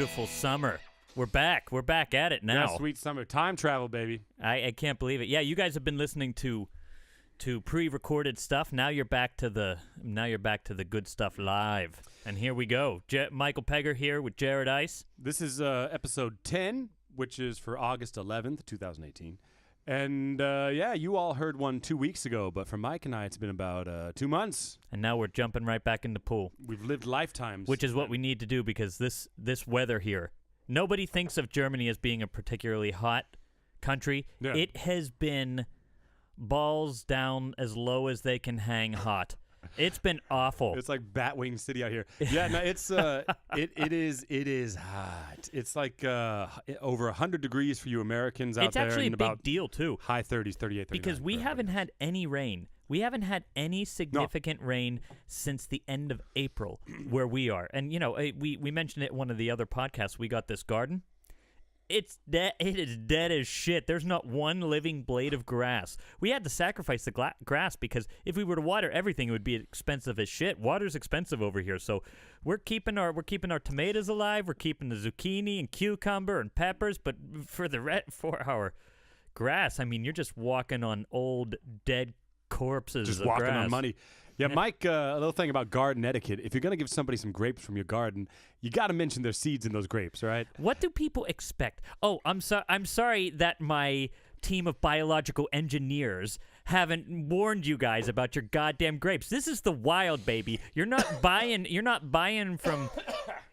beautiful summer. We're back. We're back at it now. Yeah, sweet summer. Time travel, baby. I can't believe it. Yeah, you guys have been listening to pre-recorded stuff. Now you're back to the good stuff live. And here we go. Michael Pegger here with Jared Ice. This is episode 10, which is for August 11th, 2018. And yeah, you all heard one 2 weeks ago, but for Mike and I, it's been about 2 months. And now we're jumping right back in the pool. We've lived lifetimes. Which is what we need to do, because this weather here, nobody thinks of Germany as being a particularly hot country. Yeah. It has been balls down as low as they can hang hot. It's been awful. It's like Batwing City out here. Yeah, no, it's it is hot. It's like over 100 degrees for you Americans out it's there. It's actually and a big about deal too. High 30s, 38, 39. Because we haven't had any rain. We haven't had any significant rain since the end of April where we are. And you know, we mentioned it in one of the other podcasts. We got this garden. It's dead. It is dead as shit. There's not one living blade of grass. We had to sacrifice the grass because if we were to water everything, it would be expensive as shit. Water's expensive over here, so we're keeping our tomatoes alive. We're keeping the zucchini and cucumber and peppers. But for our grass, I mean, you're just walking on old dead corpses. Just of walking grass. on money. Yeah, Mike, a little thing about garden etiquette. If you're going to give somebody some grapes from your garden, you got to mention there's seeds in those grapes, right? What do people expect? Oh, I'm sorry that my team of biological engineers haven't warned you guys about your goddamn grapes. This is the wild, baby. You're not buying from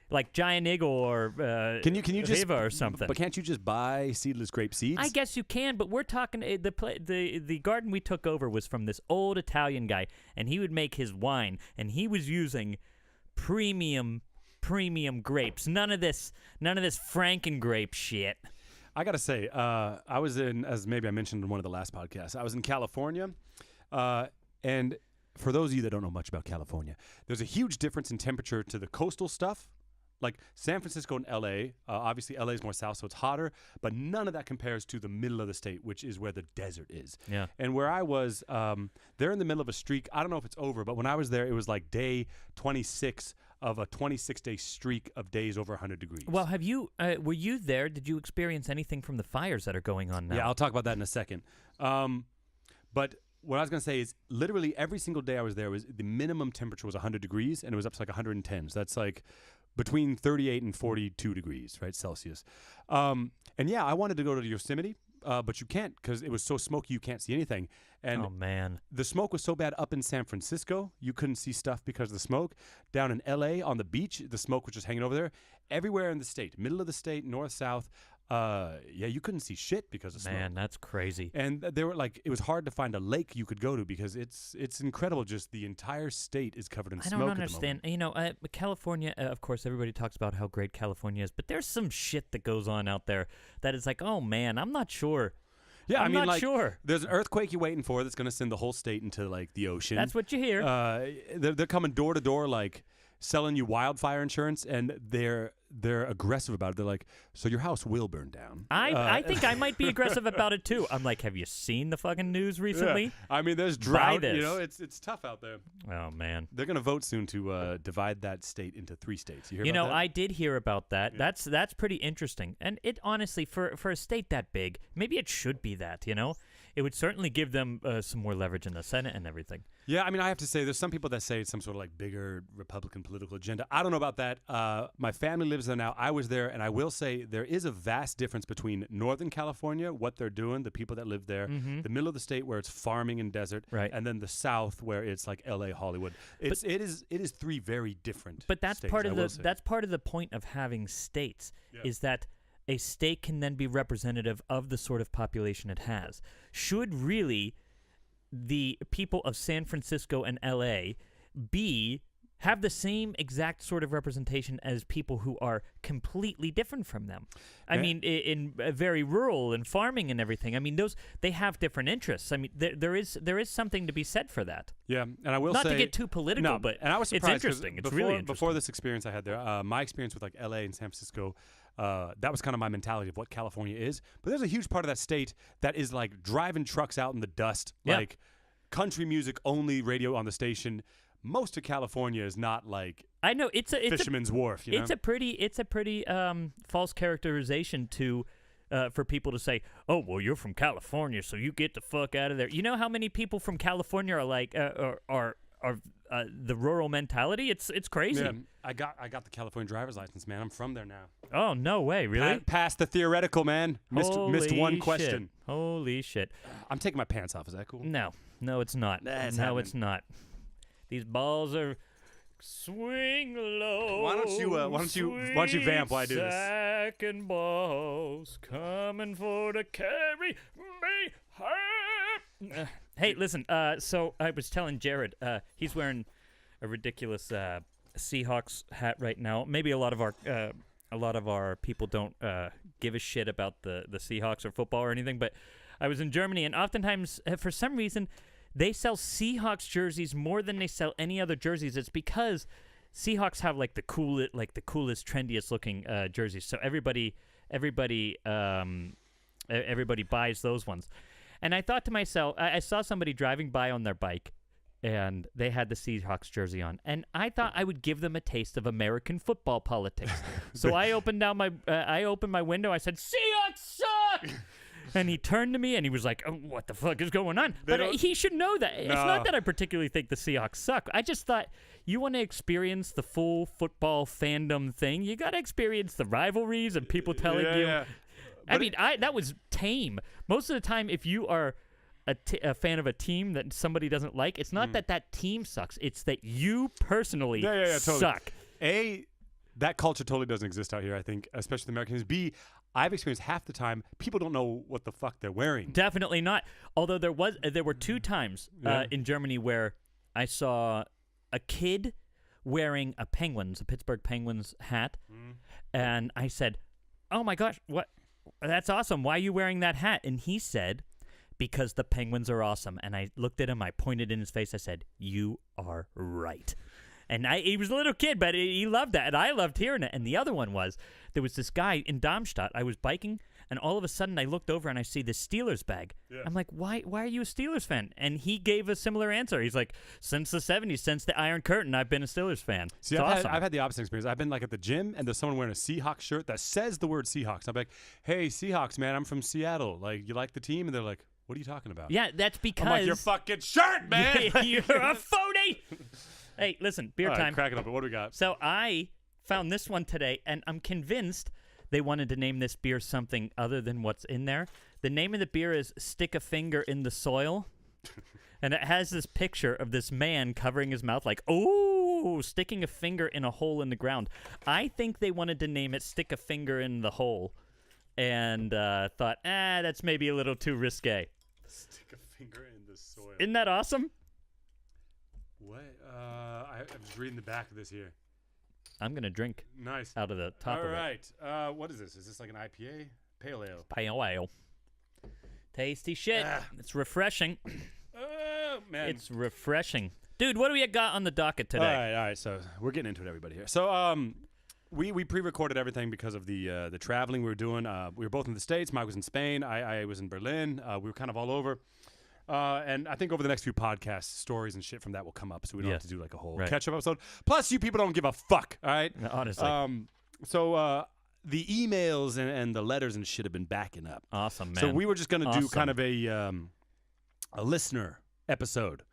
like Giant Eagle or can you just Viva or something. But can't you just buy seedless grape seeds? I guess you can, but we're talking the garden we took over was from this old Italian guy, and he would make his wine, and he was using premium grapes. None of this Franken grape shit. I gotta say, I was in, as maybe I mentioned in one of the last podcasts, I was in California, and for those of you that don't know much about California, there's a huge difference in temperature to the coastal stuff. Like San Francisco and L.A., obviously L.A. is more south, so it's hotter, but none of that compares to the middle of the state, which is where the desert is. Yeah. And where I was, they're in the middle of a streak. I don't know if it's over, but when I was there, it was like day 26 of a 26-day streak of days over 100 degrees. Well, were you there? Did you experience anything from the fires that are going on now? Yeah, I'll talk about that in a second. But what I was going to say is literally every single day I was there, the minimum temperature was 100 degrees, and it was up to like 110. So that's like between 38 and 42 degrees, right, Celsius. And yeah, I wanted to go to Yosemite, but you can't because it was so smoky you can't see anything. And oh, man. The smoke was so bad up in San Francisco, you couldn't see stuff because of the smoke. Down in L.A. on the beach, the smoke was just hanging over there. Everywhere in the state, middle of the state, north, south, yeah, you couldn't see shit because of smoke. Man, that's crazy. And they were like, it was hard to find a lake you could go to because it's incredible. Just the entire state is covered in smoke. I don't understand. You know, California, of course, everybody talks about how great California is, but there's some shit that goes on out there that is like, oh, man, I'm not sure. Yeah, I'm not sure. There's an earthquake you're waiting for that's going to send the whole state into, like, the ocean. That's what you hear. They're coming door to door, like, selling you wildfire insurance, and they're aggressive about it. They're like, so your house will burn down. I think I might be aggressive about it too. I'm like, have you seen the fucking news recently? Yeah. I mean, there's drought. This. You know, it's tough out there. Oh man, they're gonna vote soon to divide that state into 3 states. You hear about that? I did hear about that. Yeah. That's pretty interesting. And it honestly, for a state that big, maybe it should be that. You know, it would certainly give them some more leverage in the Senate and everything. Yeah, I mean, I have to say, there's some people that say it's some sort of like bigger Republican political agenda. I don't know about that. My family lives there now. I was there, and I will say there is a vast difference between Northern California, what they're doing, the people that live there, the middle of the state where it's farming and desert, right, and then the South where it's like L.A., Hollywood. It is 3 very different. But that's states, part of the point of having states is that a state can then be representative of the sort of population it has. Should really the people of San Francisco and L.A. have the same exact sort of representation as people who are completely different from them? I mean, in very rural and farming and everything. I mean, they have different interests. I mean, there is something to be said for that. Yeah, and I will not say, to get too political, but and I was surprised. It's interesting. It's before, really interesting. Before this experience I had there, my experience with like L.A. and San Francisco, that was kind of my mentality of what California is. But there's a huge part of that state that is like driving trucks out in the dust, like country music only radio on the station. most of California is not like I know it's a Fisherman's Wharf. You know? It's a pretty false characterization to for people to say, "Oh, well, you're from California, so you get the fuck out of there." You know how many people from California are like are the rural mentality? It's crazy. Yeah, I got the California driver's license, man. I'm from there now. Oh, no way, really? Passed the theoretical, man. Missed one question. Holy shit! I'm taking my pants off. Is that cool? No, it's not. It's not. These balls are. Swing low. Why don't you vamp while I do this? Sack and balls coming for to carry me home. Hey, listen. So I was telling Jared, he's wearing a ridiculous Seahawks hat right now. Maybe a lot of our people don't give a shit about the Seahawks or football or anything. But I was in Germany, and oftentimes, for some reason, they sell Seahawks jerseys more than they sell any other jerseys. It's because Seahawks have like the coolest, trendiest looking jerseys. So everybody buys those ones. And I thought to myself, I saw somebody driving by on their bike, and they had the Seahawks jersey on, and I thought I would give them a taste of American football politics. So I opened my window. I said, "Seahawks suck." And he turned to me and he was like, "Oh, what the fuck is going on?" But he should know that. No. It's not that I particularly think the Seahawks suck. I just thought, you want to experience the full football fandom thing, you got to experience the rivalries and people telling you. Yeah. I mean, that was tame. Most of the time, if you are a fan of a team that somebody doesn't like, it's not that team sucks. It's that you personally suck. A, that culture totally doesn't exist out here, I think, especially the Americans. B, I've experienced half the time people don't know what the fuck they're wearing. Definitely not. Although there were 2 times in Germany where I saw a kid wearing a Pittsburgh Penguins hat, and I said, "Oh my gosh, what? That's awesome. Why are you wearing that hat?" And he said, "Because the Penguins are awesome." And I looked at him, I pointed in his face, I said, "You are right." And he was a little kid, but he loved that, and I loved hearing it. And the other one was, there was this guy in Darmstadt. I was biking, and all of a sudden I looked over and I see this Steelers bag. Yeah. I'm like, why are you a Steelers fan? And he gave a similar answer. He's like, since the 70s, since the Iron Curtain, I've been a Steelers fan. See, I've had the opposite experience. I've been like at the gym, and there's someone wearing a Seahawks shirt that says the word Seahawks. I'm like, "Hey, Seahawks, man, I'm from Seattle. Like, you like the team?" And they're like, "What are you talking about?" Yeah, that's because... I'm like, "Your fucking shirt, man!" You're a phony! Hey, listen, beer time. Crack it up. What do we got? So I found this one today, and I'm convinced they wanted to name this beer something other than what's in there. The name of the beer is Stick a Finger in the Soil, and it has this picture of this man covering his mouth like, "Oh, sticking a finger in a hole in the ground." I think they wanted to name it Stick a Finger in the Hole, and thought, that's maybe a little too risque. Stick a finger in the soil. Isn't that awesome? What? I'm just reading the back of this here. I'm going to drink out of the top of it. All right. What is this? Is this like an IPA? Pale ale. Pale ale. Tasty shit. It's refreshing. Oh, man. It's refreshing. Dude, what do we got on the docket today? All right. So we're getting into it, everybody here. So we pre-recorded everything because of the traveling we were doing. We were both in the States. Mike was in Spain. I was in Berlin. We were kind of all over. And I think over the next few podcasts, stories and shit from that will come up, so we don't have to do like a whole catch-up episode. Plus, you people don't give a fuck, all right? Honestly. So the emails and the letters and shit have been backing up. Awesome, man. So we were just going to do kind of a listener episode.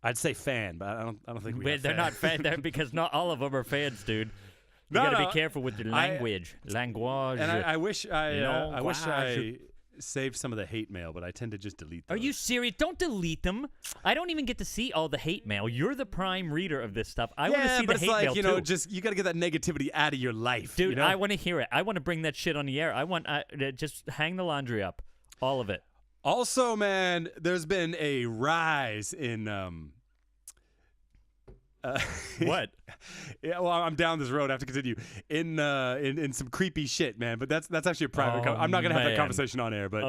I'd say fan, but I don't think they're not fan because not all of them are fans, dude. You gotta be careful with your language. Language. And I wish I saved some of the hate mail, but I tend to just delete them. Are you serious? Don't delete them. I don't even get to see all the hate mail. You're the prime reader of this stuff. I want to see the hate mail too. Just you got to get that negativity out of your life, dude. You know? I want to hear it. I want to bring that shit on the air. I want just hang the laundry up, all of it. Also, man, there's been a rise in what? Yeah, well, I'm down this road. I have to continue in some creepy shit, man. But that's actually a private. I'm not gonna have that conversation on air. But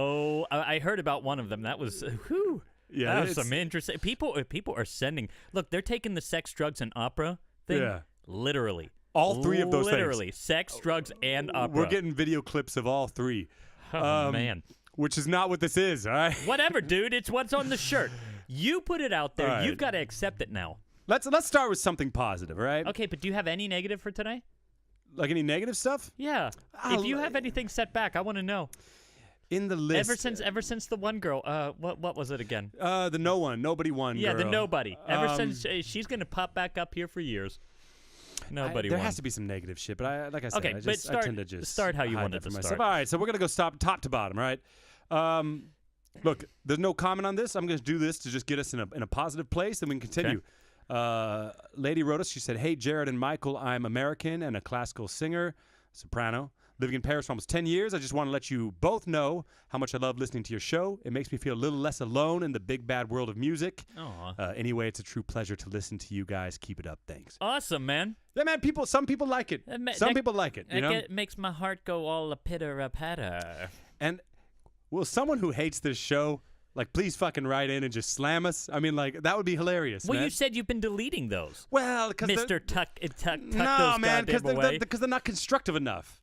I heard about one of them. That was whew. Yeah, that was some interesting. People are sending. Look, they're taking the sex, drugs, and opera thing. Yeah, literally. All three of those things. Literally, sex, drugs, and opera. We're getting video clips of all three. Oh man. Which is not what this is, all right? Whatever, dude. It's what's on the shirt. You put it out there. Right. You've got to accept it now. Let's start with something positive, all right? Okay, but do you have any negative for today? Like any negative stuff? Yeah. If you have anything set back, I want to know. In the list. Ever since the one girl, what was it again? The nobody won Yeah, girl. the nobody. Ever since she's gonna pop back up here for years. Nobody there won. has to be some negative shit, but like I said, Okay, I tend to just start how you hide wanted that to from start. myself. All right, so we're gonna go top to bottom, right? Look, there's no comment on this. I'm gonna do this to just get us in a positive place, and we can continue. Okay. Lady wrote us. She said, "Hey, Jared and Michael, I'm American and a classical singer, soprano, living in Paris for almost 10 years. I just want to let you both know how much I love listening to your show. It makes me feel a little less alone in the big bad world of music. Anyway, it's a true pleasure to listen to you guys. Keep it up. Thanks." Awesome, man. Yeah, man. Some people like it. Some people like it. You know, it makes my heart go all a pitter-a-patter. And will someone who hates this show, like, please fucking write in and just slam us? I mean, like, that would be hilarious. Well, man. you said you've been deleting those. Well, because Mr. Tuck no, those man, goddamn away. because they're not constructive enough.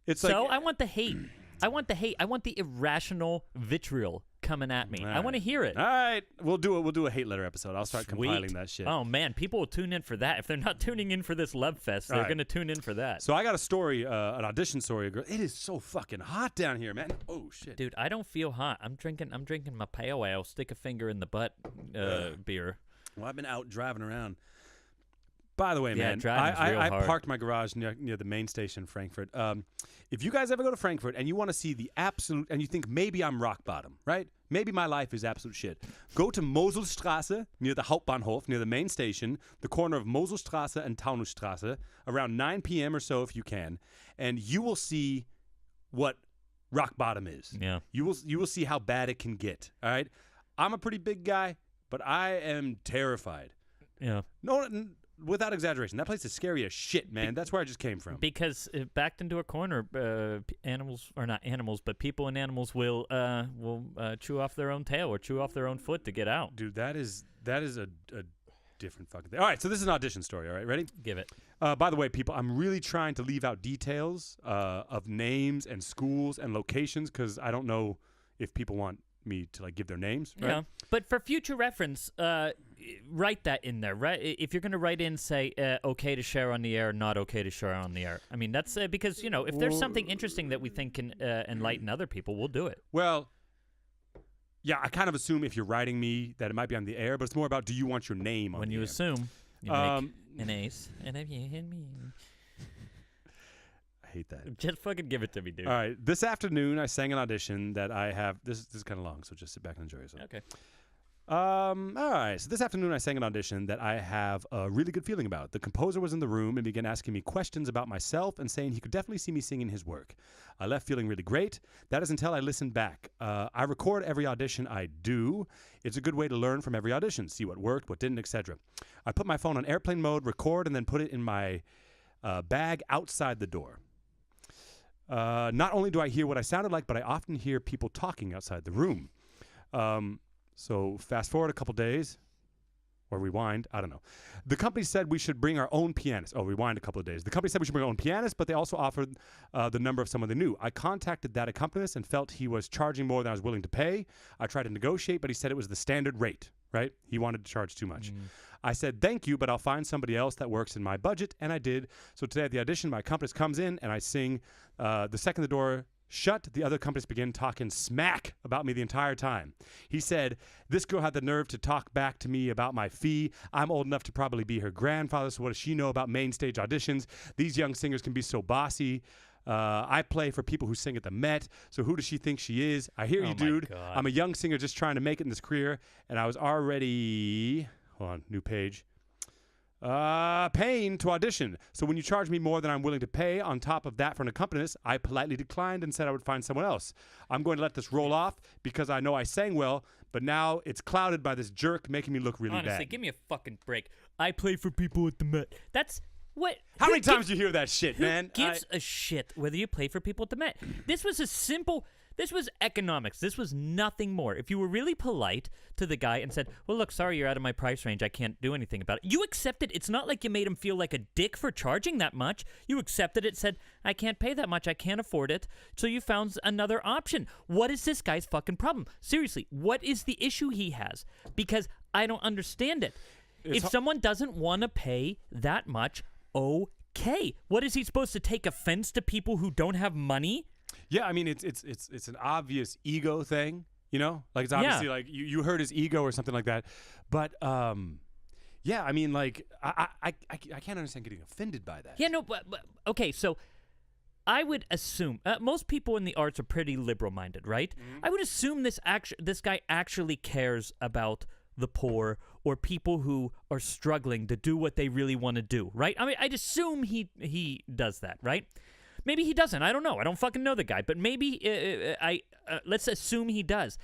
It's so like, I want the hate. I want the hate. I want the irrational vitriol coming at me. I want to hear it. All right, we'll do a hate letter episode. I'll start Sweet. compiling that shit. Oh man, people will tune in for that. If they're not tuning in for this Love Fest, they're gonna tune in for that. So I got a story, an audition story. It is so fucking hot down here, man. Oh shit, dude, I don't feel hot. I'm drinking my pale ale, stick a finger in the butt beer. Well, I've been out driving around. By the way, Yeah, man, driving's real I hard. parked my garage near the main station in Frankfurt. If you guys ever go to Frankfurt and you want to see the absolute, and you think maybe I'm rock bottom, right? Maybe my life is absolute shit. Go to Moselstraße, near the Hauptbahnhof, near the main station, the corner of Moselstraße and Taunusstraße, around 9 p.m. or so if you can, and you will see what rock bottom is. Yeah. You will see how bad it can get, all right? I'm a pretty big guy, but I am terrified. Yeah. No, without exaggeration, that place is scary as shit, man. That's where I just came from. Because backed into a corner, animals, or not animals, but people and animals will chew off their own tail or chew off their own foot to get out. Dude, that is a different fucking thing. All right, so this is an audition story, all right? Ready? Give it. By the way, people, I'm really trying to leave out details of names and schools and locations because I don't know if people want me to, like, give their names, right? Yeah, but for future reference, write that in there, right? If you're going to write in, say, okay to share on the air, not okay to share on the air. I mean, that's because, if there's something interesting that we think can enlighten other people, we'll do it. Well, yeah, I kind of assume if you're writing me that it might be on the air, but it's more about, do you want your name on when the you air? assume, you make an ace, and if you hit me... I hate that. Just fucking give it to me, dude. All right, this afternoon I sang an audition that I have. This is kind of long, so just sit back and enjoy yourself. Okay. All right, so this afternoon I sang an audition that I have a really good feeling about. The composer was in the room and began asking me questions about myself and saying he could definitely see me singing his work. I left feeling really great. That is until I listened back. I record every audition I do. It's a good way to learn from every audition, see what worked, what didn't, etc. I put my phone on airplane mode, record, and then put it in my bag outside the door. Not only do I hear what I sounded like, but I often hear people talking outside the room. So fast forward a couple days, or rewind, I don't know. The company said we should bring our own pianist. Oh, rewind a couple of days. The company said we should bring our own pianist, but they also offered the number of someone they knew. I contacted that accompanist and felt he was charging more than I was willing to pay. I tried to negotiate, but he said it was the standard rate, right? He wanted to charge too much. I said, thank you, but I'll find somebody else that works in my budget, and I did. So today at the audition, my accompanist comes in, and I sing. The second the door shut, the other accompanist began talking smack about me the entire time. He said, this girl had the nerve to talk back to me about my fee. I'm old enough to probably be her grandfather, so what does she know about main stage auditions? These young singers can be so bossy. I play for people who sing at the Met, so who does she think she is? I hear you, dude. God. I'm a young singer just trying to make it in this career, and I was already... Hold on, new page. Paying to audition. So when you charge me more than I'm willing to pay on top of that for an accompanist, I politely declined and said I would find someone else. I'm going to let this roll off because I know I sang well, but now it's clouded by this jerk making me look really bad. Honestly, give me a fucking break. I play for people at the Met. That's what. How many times do you hear that shit, man? Who gives a shit whether you play for people at the Met? This was a simple. This was economics. This was nothing more. If you were really polite to the guy and said, well, look, sorry, you're out of my price range. I can't do anything about it. You accepted. It's not like you made him feel like a dick for charging that much. You accepted it, said, I can't pay that much. I can't afford it. So you found another option. What is this guy's fucking problem? Seriously, what is the issue he has? Because I don't understand it. if someone doesn't want to pay that much, okay. What is he supposed to take offense to people who don't have money? Yeah, I mean it's an obvious ego thing, you know? Like it's obviously like you hurt his ego or something like that. But yeah, I mean like I can't understand getting offended by that. Yeah, no, but okay, so I would assume most people in the arts are pretty liberal-minded, right? I would assume this guy actually cares about the poor or people who are struggling to do what they really want to do, right? I mean, I'd assume he does that, right? Maybe he doesn't. I don't know. I don't fucking know the guy, but maybe let's assume he does.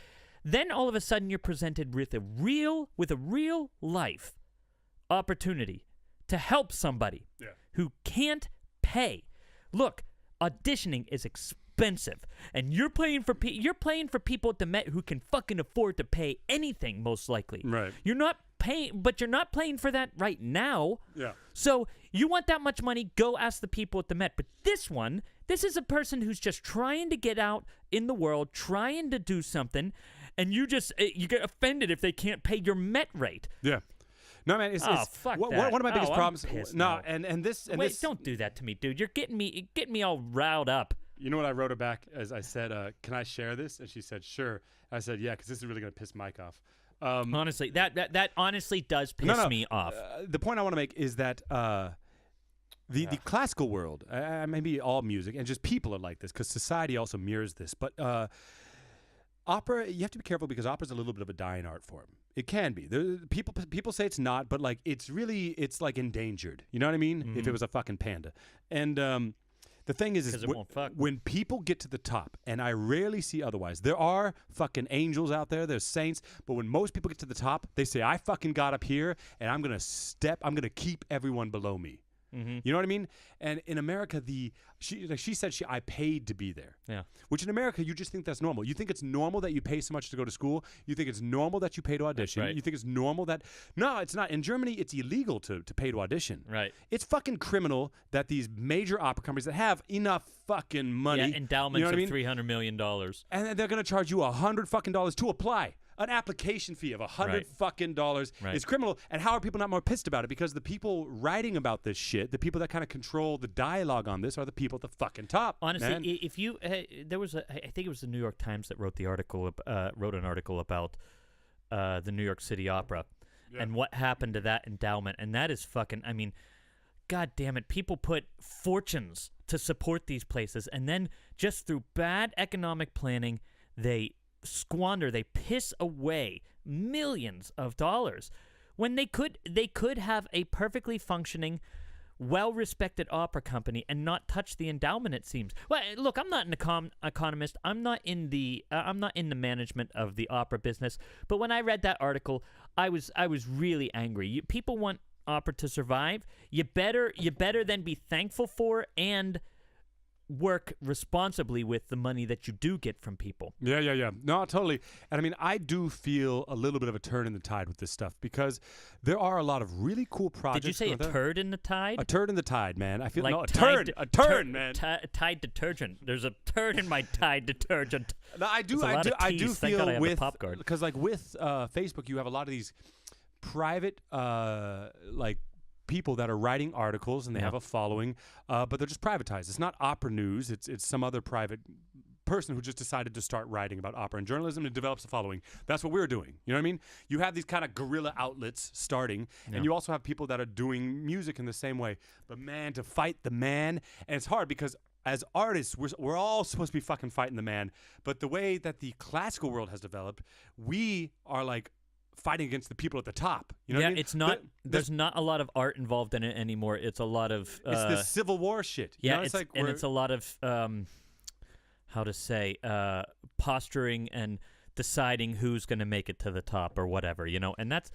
Then all of a sudden you're presented with a real life opportunity to help somebody who can't pay. Look, auditioning is expensive, and you're playing for people at the Met who can fucking afford to pay anything, most likely. Right. You're not paying, but you're not playing for that right now. Yeah. So you want that much money? Go ask the people at the Met. But this is a person who's just trying to get out in the world, trying to do something, and you get offended if they can't pay your Met rate. Yeah. No, man, it's fuck one that. of my biggest problems. No, and this. Wait, don't do that to me, dude. You're getting me all riled up. You know what I wrote her back as I said, "Can I share this?" And she said, "Sure." I said, "Yeah, because this is really gonna piss Mike off." Honestly, that honestly does piss me off. The point I want to make is that the classical world, maybe all music, and just people are like this because society also mirrors this. But opera, you have to be careful because opera's a little bit of a dying art form. It can be. People say it's not, but like it's like endangered. You know what I mean? Mm-hmm. If it was a fucking panda. And the thing is when people get to the top, and I rarely see otherwise. There are fucking angels out there. There's saints. But when most people get to the top, they say, I fucking got up here, and I'm going to keep everyone below me. Mm-hmm. You know what I mean? And in America, she said I paid to be there. Yeah. Which in America, you just think that's normal. You think it's normal that you pay so much to go to school. You think it's normal that you pay to audition. Right. You think it's normal that no, it's not. In Germany, it's illegal to pay to audition. Right. It's fucking criminal that these major opera companies that have enough fucking money, endowments of $300 million, and they're gonna charge you $100 fucking to apply. An application fee of $100 fucking dollars is criminal. And how are people not more pissed about it? Because the people writing about this shit, the people that kind of control the dialogue on this, are the people at the fucking top. Honestly, man. if you there was I think it was the New York Times that wrote an article about the New York City Opera and what happened to that endowment, and that is fucking. I mean, God damn it! People put fortunes to support these places, and then just through bad economic planning, they piss away millions of dollars when they could have a perfectly functioning, well-respected opera company and not touch the endowment. It seems. Well, look, I'm not an economist. I'm not in the management of the opera business. But when I read that article, I was really angry. People want opera to survive. You better then be thankful for and work responsibly with the money that you do get from people. Yeah. No, totally. And I mean, I do feel a little bit of a turn in the tide with this stuff because there are a lot of really cool projects. Did you say a turd in the tide? A turd in the tide, man. I feel like a turn, man. Tide detergent. There's a turd in my Tide detergent. No, I do feel with because like with Facebook, you have a lot of these private like people that are writing articles and they have a following, but they're just privatized. It's not Opera News. It's some other private person who just decided to start writing about opera and journalism and develops a following. That's what we're doing. You know what I mean? You have these kind of guerrilla outlets starting, and you also have people that are doing music in the same way. But man, to fight the man, and it's hard because as artists, we're all supposed to be fucking fighting the man. But the way that the classical world has developed, we are like fighting against the people at the top. You know what I mean? It's not. There's not a lot of art involved in it anymore. It's a lot of. It's this Civil War shit. You know? It's a lot of how to say posturing and deciding who's going to make it to the top or whatever. You know, and that's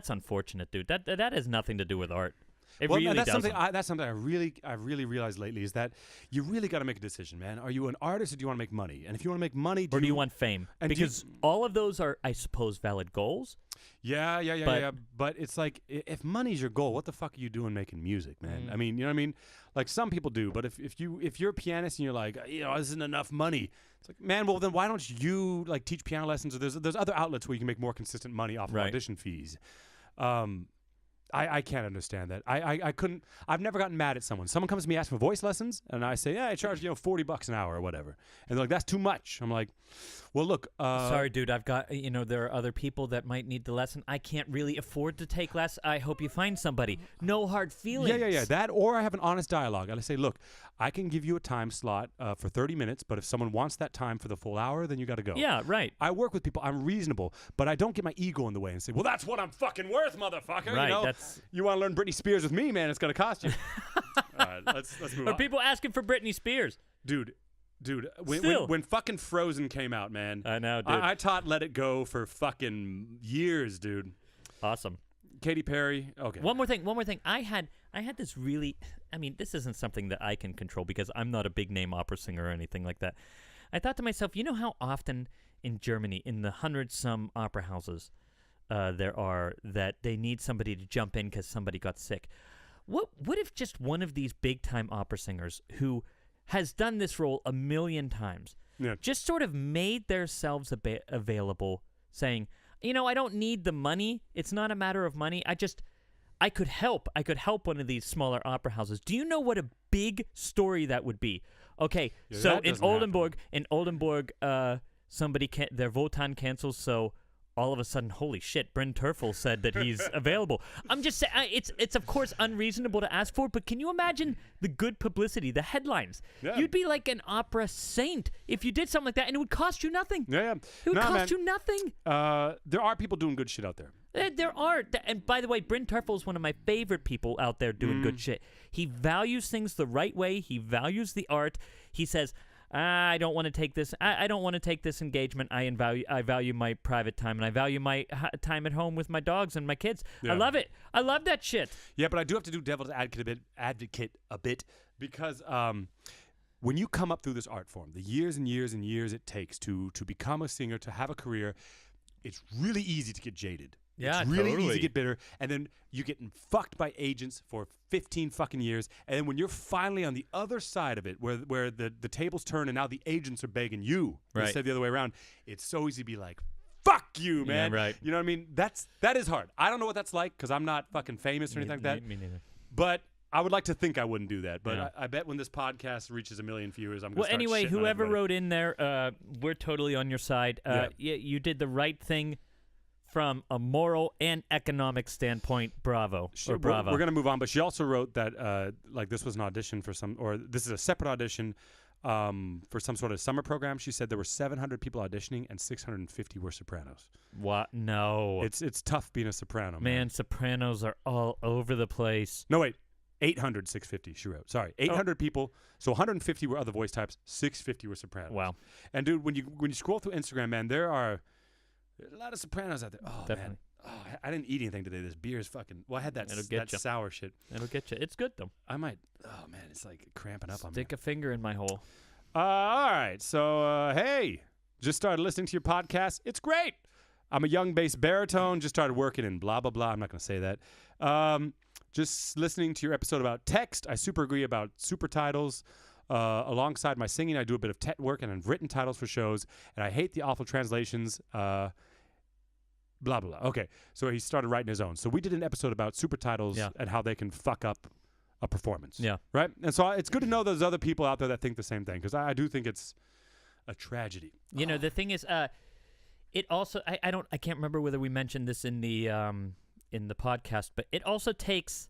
unfortunate, dude. That has nothing to do with art. It really doesn't. That's something I really realized lately is that you really got to make a decision, man. Are you an artist or do you want to make money? And if you want to make money, or do you want fame? Because all of those are, I suppose, valid goals. Yeah. But it's like, if money's your goal, what the fuck are you doing making music, man? I mean, you know what I mean? Like some people do, but if you're a pianist and you're like, this isn't enough money, it's like, man, well then why don't you like teach piano lessons? Or there's other outlets where you can make more consistent money off of audition fees. I can't understand that. I couldn't. I've never gotten mad at someone. Someone comes to me asking for voice lessons, and I say, I charge $40 an hour or whatever, and they're like, that's too much. I'm like, well, look. Sorry, dude. I've got there are other people that might need the lesson. I can't really afford to take less. I hope you find somebody. No hard feelings. Yeah. That, or I have an honest dialogue. I say, look, I can give you a time slot for 30 minutes, but if someone wants that time for the full hour, then you got to go. Yeah, right. I work with people. I'm reasonable, but I don't get my ego in the way and say, well, that's what I'm fucking worth, motherfucker. Right. You want to learn Britney Spears with me, man? It's going to cost you. All right, let's move on. Are people asking for Britney Spears? Dude, when fucking Frozen came out, man. I know, dude. I taught Let It Go for fucking years, dude. Awesome. Katy Perry. Okay. One more thing. I had this really. I mean, this isn't something that I can control because I'm not a big name opera singer or anything like that. I thought to myself, you know how often in Germany, in the 100-some opera houses, there are that they need somebody to jump in because somebody got sick. What if just one of these big-time opera singers who has done this role a million times just sort of made themselves available, saying, I don't need the money. It's not a matter of money. I could help. I could help one of these smaller opera houses. Do you know what a big story that would be? Okay, so in Oldenburg, somebody their Wotan cancels, so all of a sudden, holy shit, Bryn Terfel said that he's available. I'm just saying, it's of course unreasonable to ask for, but can you imagine the good publicity, the headlines? Yeah. You'd be like an opera saint if you did something like that, and it would cost you nothing. Yeah. It would cost you nothing. There are people doing good shit out there. There are. And by the way, Bryn Terfel is one of my favorite people out there doing good shit. He values things the right way. He values the art. He says, I don't want to take this. I don't want to take this engagement. I value my private time, and I value my time at home with my dogs and my kids. Yeah. I love it. I love that shit. Yeah, but I do have to do devil's advocate a bit because when you come up through this art form, the years and years and years it takes to become a singer, to have a career, it's really easy to get jaded. Yeah, it's really totally easy to get bitter, and then you're getting fucked by agents for 15 fucking years, and then when you're finally on the other side of it, where the tables turn and now the agents are begging you instead of the other way around, it's so easy to be like, fuck you, man. Yeah, right. You know what I mean? That is hard. I don't know what that's like because I'm not fucking famous or anything like that. Me neither. But I would like to think I wouldn't do that, but I bet when this podcast reaches 1 million viewers, I'm going to start anyway, shitting on whoever everybody. wrote in there, we're totally on your side. You did the right thing from a moral and economic standpoint. Bravo. Bravo. We're going to move on, but she also wrote that this was an audition for this is a separate audition for some sort of summer program. She said there were 700 people auditioning and 650 were sopranos. What? No. It's tough being a soprano, man. Sopranos are all over the place. No, wait. 800, 650, she wrote. Sorry, 800 people. So 150 were other voice types. 650 were sopranos. Wow. And dude, when you scroll through Instagram, man, there's a lot of sopranos out there. Oh, definitely. Man. Oh, I didn't eat anything today. This beer is fucking. Well, I had that sour shit. It'll get you. It's good though. I might. Oh man, it's like cramping up on me. Stick a finger in my hole. All right. So hey, just started listening to your podcast. It's great. I'm a young bass baritone. Just started working in blah blah blah. I'm not gonna say that. Just listening to your episode about text. I super agree about super titles. Alongside my singing, I do a bit of tech work and I've written titles for shows, and I hate the awful translations. Blah, blah, blah. Okay, so he started writing his own. So we did an episode about super titles and how they can fuck up a performance. Yeah. Right? And so it's good to know there's other people out there that think the same thing, because I do think it's a tragedy. You know, the thing is, it also, I can't remember whether we mentioned this in the podcast, but it also takes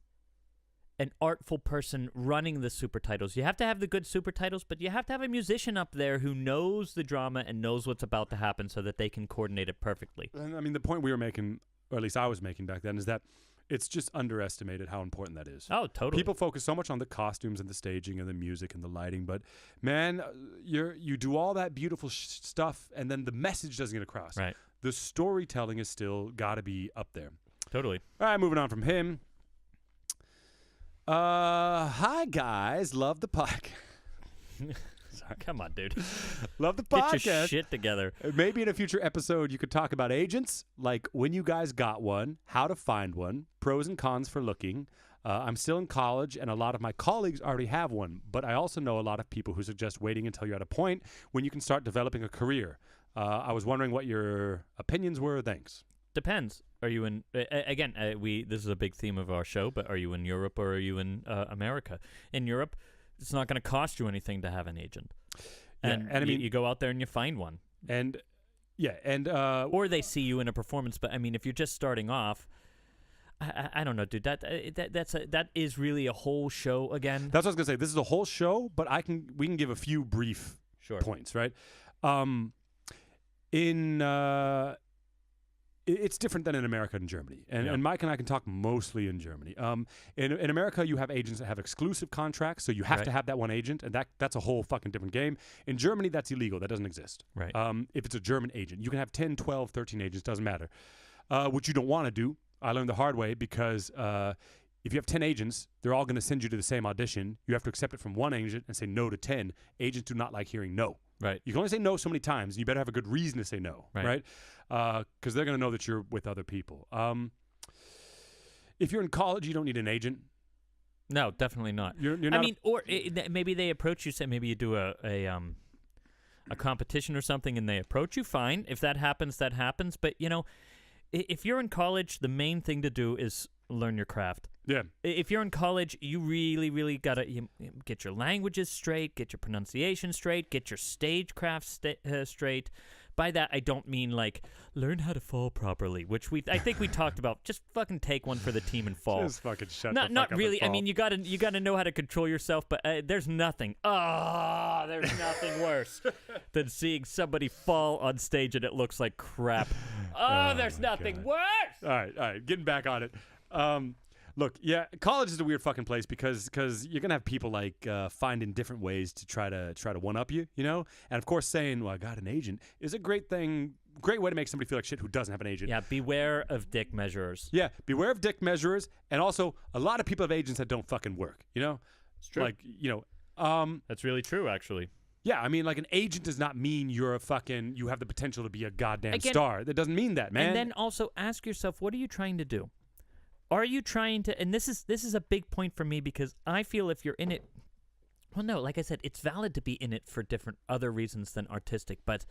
an artful person running the super titles. You have to have the good super titles, but you have to have a musician up there who knows the drama and knows what's about to happen so that they can coordinate it perfectly. And I mean, the point we were making, or at least I was making back then, is that it's just underestimated how important that is. Oh, totally. People focus so much on the costumes and the staging and the music and the lighting, but man, you do all that beautiful stuff and then the message doesn't get across. Right. The storytelling is still got to be up there. Totally. All right, moving on from him. Hi guys, love the podcast. Sorry. Come on, dude. Love the podcast. Get your shit together. Maybe in a future episode you could talk about agents, like when you guys got one, how to find one, pros and cons for looking. I'm still in college and a lot of my colleagues already have one, but I also know a lot of people who suggest waiting until you're at a point when you can start developing a career. I was wondering what your opinions were. Thanks. depends. Are you in again? This is a big theme of our show, but are you in Europe or are you in America? In Europe, it's not going to cost you anything to have an agent, and I mean, you go out there and you find one, or they see you in a performance. But I mean, if you're just starting off, I don't know, dude. That is really a whole show again. That's what I was gonna say. This is a whole show, but we can give a few brief points, right? It's different than in America and Germany. And Mike and I can talk mostly in Germany. In America, you have agents that have exclusive contracts, so you have to have that one agent, and that's a whole fucking different game. In Germany, that's illegal. That doesn't exist. Right. If it's a German agent, you can have 10, 12, 13 agents, doesn't matter. What you don't want to do, I learned the hard way, because if you have 10 agents, they're all going to send you to the same audition. You have to accept it from one agent and say no to 10. Agents do not like hearing no. Right. You can only say no so many times. And you better have a good reason to say no, right? Because they're going to know that you're with other people. If you're in college, you don't need an agent. No, definitely not. You're not. I mean, maybe they approach you. Say maybe you do a competition or something, and they approach you. Fine, if that happens, that happens. But if you're in college, the main thing to do is learn your craft. Yeah. If you're in college, you really, really got to get your languages straight, get your pronunciation straight, get your stagecraft straight. By that, I don't mean like learn how to fall properly, which I think we talked about. Just fucking take one for the team and fall. Just fucking shut not, the fuck not up really. and fall. I mean, you gotta know how to control yourself. But there's nothing. There's nothing worse than seeing somebody fall on stage and it looks like crap. There's nothing worse. All right. Getting back on it. Look, yeah, college is a weird fucking place because you're gonna have people like finding different ways to try to one up you, and of course saying, "Well, I got an agent" is a great thing, great way to make somebody feel like shit who doesn't have an agent. Yeah, beware of dick measurers. Yeah, beware of dick measurers, and also a lot of people have agents that don't fucking work. It's true. Like that's really true, actually. Yeah, I mean, like an agent does not mean you have the potential to be a goddamn star. That doesn't mean that, man. And then also ask yourself, what are you trying to do? Are you trying to, and this is a big point for me because I feel if you're in it, well, no, like I said, it's valid to be in it for different other reasons than artistic, but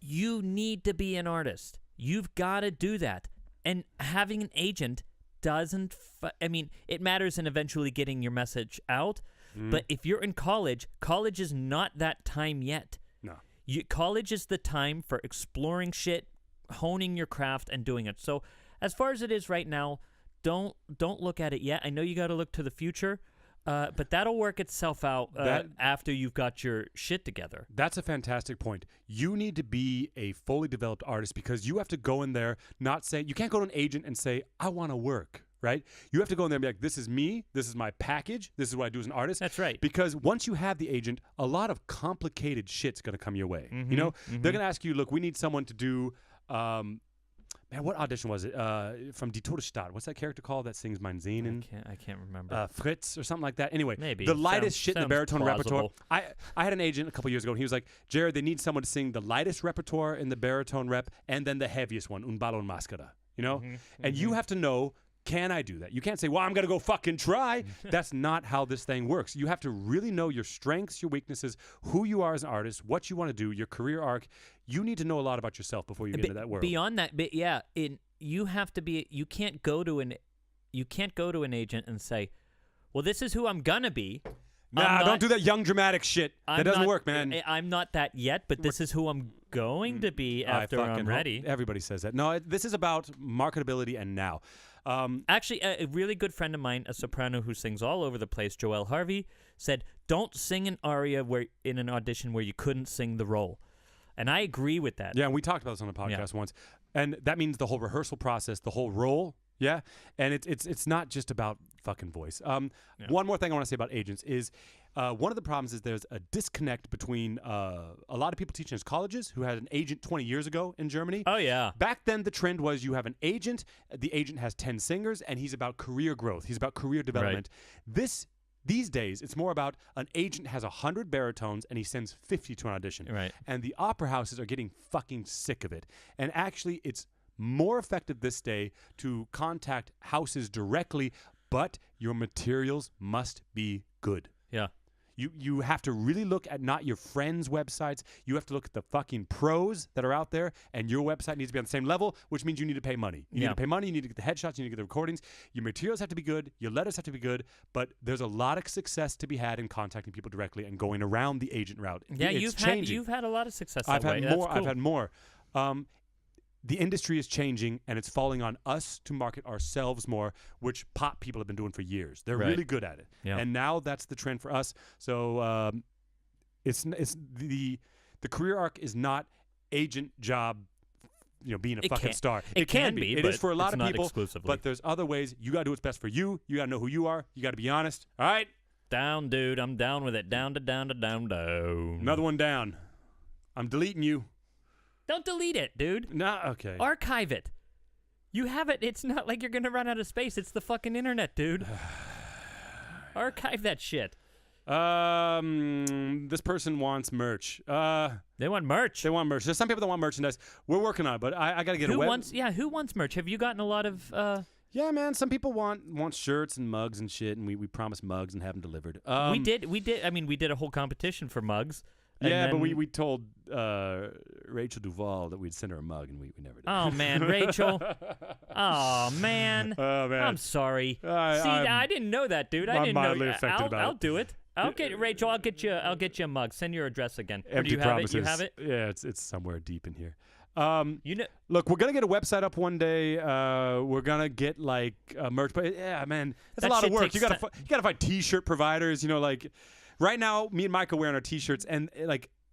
you need to be an artist. You've got to do that. And having an agent doesn't, it matters in eventually getting your message out, but if you're in college is not that time yet. No. College is the time for exploring shit, honing your craft, and doing it. So, as far as it is right now, don't look at it yet. I know you got to look to the future, but that'll work itself out after you've got your shit together. That's a fantastic point. You need to be a fully developed artist because you have to go in there you can't go to an agent and say, I want to work, right? You have to go in there and be like, this is me, this is my package, this is what I do as an artist. That's right. Because once you have the agent, a lot of complicated shit's going to come your way. They're going to ask you, look, we need someone to do... Man, what audition was it? From Die Todesstadt. What's that character called that sings Mein Sehnen? I can't remember. Fritz or something like that. Anyway, maybe the lightest shit in the baritone plausible. repertoire. I had an agent a couple years ago, and he was like, Jared, they need someone to sing the lightest repertoire in the baritone rep, and then the heaviest one, Un ballo in maschera. And you have to know, can I do that? You can't say, well, I'm going to go fucking try. That's not how this thing works. You have to really know your strengths, your weaknesses, who you are as an artist, what you want to do, your career arc. You need to know a lot about yourself before you get into that world. Beyond that, you have to be. You can't go to an agent and say, well, this is who I'm gonna be. Nah, don't do that young dramatic shit. That doesn't work, man. I'm not that yet, but this is who I'm going to be after I'm ready. Everybody says that. No, this is about marketability and now. Actually, a really good friend of mine, a soprano who sings all over the place, Joelle Harvey, said, don't sing an aria in an audition where you couldn't sing the role. And I agree with that. Yeah, and we talked about this on the podcast once. And that means the whole rehearsal process, the whole role. Yeah. And it's not just about fucking voice. One more thing I want to say about agents is one of the problems is there's a disconnect between a lot of people teaching as colleges who had an agent 20 years ago in Germany. Oh, yeah. Back then, the trend was you have an agent, the agent has 10 singers, and he's about career growth. He's about career development. Right. These days, it's more about an agent has 100 baritones and he sends 50 to an audition. Right. And the opera houses are getting fucking sick of it. And actually, it's more effective this day to contact houses directly, but your materials must be good. Yeah. You have to really look at not your friends' websites. You have to look at the fucking pros that are out there, and your website needs to be on the same level, which means you need to pay money. You need to pay money. You need to get the headshots. You need to get the recordings. Your materials have to be good. Your letters have to be good. But there's a lot of success to be had in contacting people directly and going around the agent route. Yeah, you've had a lot of success that way. I've had more. The industry is changing, and it's falling on us to market ourselves more, which pop people have been doing for years. They're really good at it, and now that's the trend for us. So it's the career arc is not agent job, being a fucking star. It can be. It is for a lot of people, exclusively. but there's other ways. You got to do what's best for you. You got to know who you are. You got to be honest. All right, down, dude. I'm down with it. Down. Another one down. I'm deleting you. Don't delete it, dude. No, okay. Archive it. You have it. It's not like you're going to run out of space. It's the fucking internet, dude. Archive that shit. This person wants merch. They want merch. There's some people that want merchandise. We're working on it, but I got to get who wants merch? Have you gotten a lot of... Yeah, man. Some people want shirts and mugs and shit, and we promised mugs and have them delivered. We did. I mean, we did a whole competition for mugs. Yeah, but we told Rachel Duvall that we'd send her a mug, and we never did. Oh, man, Rachel. Oh, man. I'm sorry. I didn't know that, dude. I didn't know. Mildly affected about it. I'll do it. Okay, Rachel, I'll get you a mug. Send your address again. Empty do you promises. Have it? You have it? Yeah, it's somewhere deep in here. Look, we're gonna get a website up one day. We're gonna get like merch, but man, that's a lot of work. You gotta find T-shirt providers. Right now, me and Mike are wearing our T-shirts, and it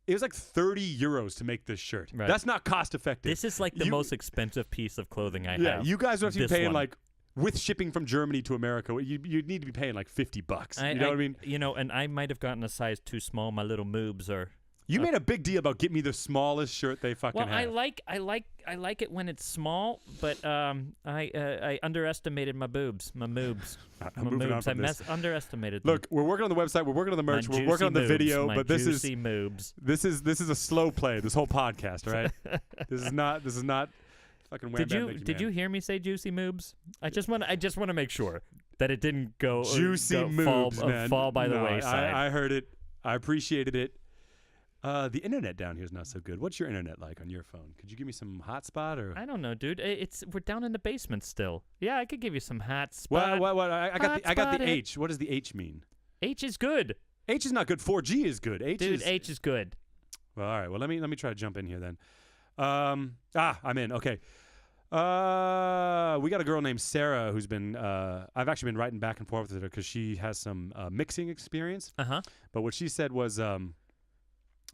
was like 30 euros to make this shirt. Right. That's not cost effective. This is like the most expensive piece of clothing I have. Yeah, you guys don't have to be paying with shipping from Germany to America. You need to be paying like $50. You know what I mean? And I might have gotten a size too small. My little moobs are. You made a big deal about getting me the smallest shirt they fucking have. Well, I like it when it's small, but I underestimated my boobs, my moobs. I'm moving on from this. Underestimated them. Look, we're working on the website, we're working on the merch, we're working on the video, but this is moobs. This is a slow play. This whole podcast, right? This is not fucking. Did you hear me say juicy moobs? I just want to make sure that it didn't go juicy moobs, man. Fall by the wayside. I heard it. I appreciated it. The internet down here is not so good. What's your internet like on your phone? Could you give me some hotspot or? I don't know, dude. We're down in the basement still. Yeah, I could give you some hotspot. What? I got the H. What does the H mean? H is good. H is not good. 4G is good. H is good. Well, all right. Well, let me try to jump in here then. I'm in. Okay. We got a girl named Sarah who's been. I've actually been writing back and forth with her because she has some mixing experience. But what she said was.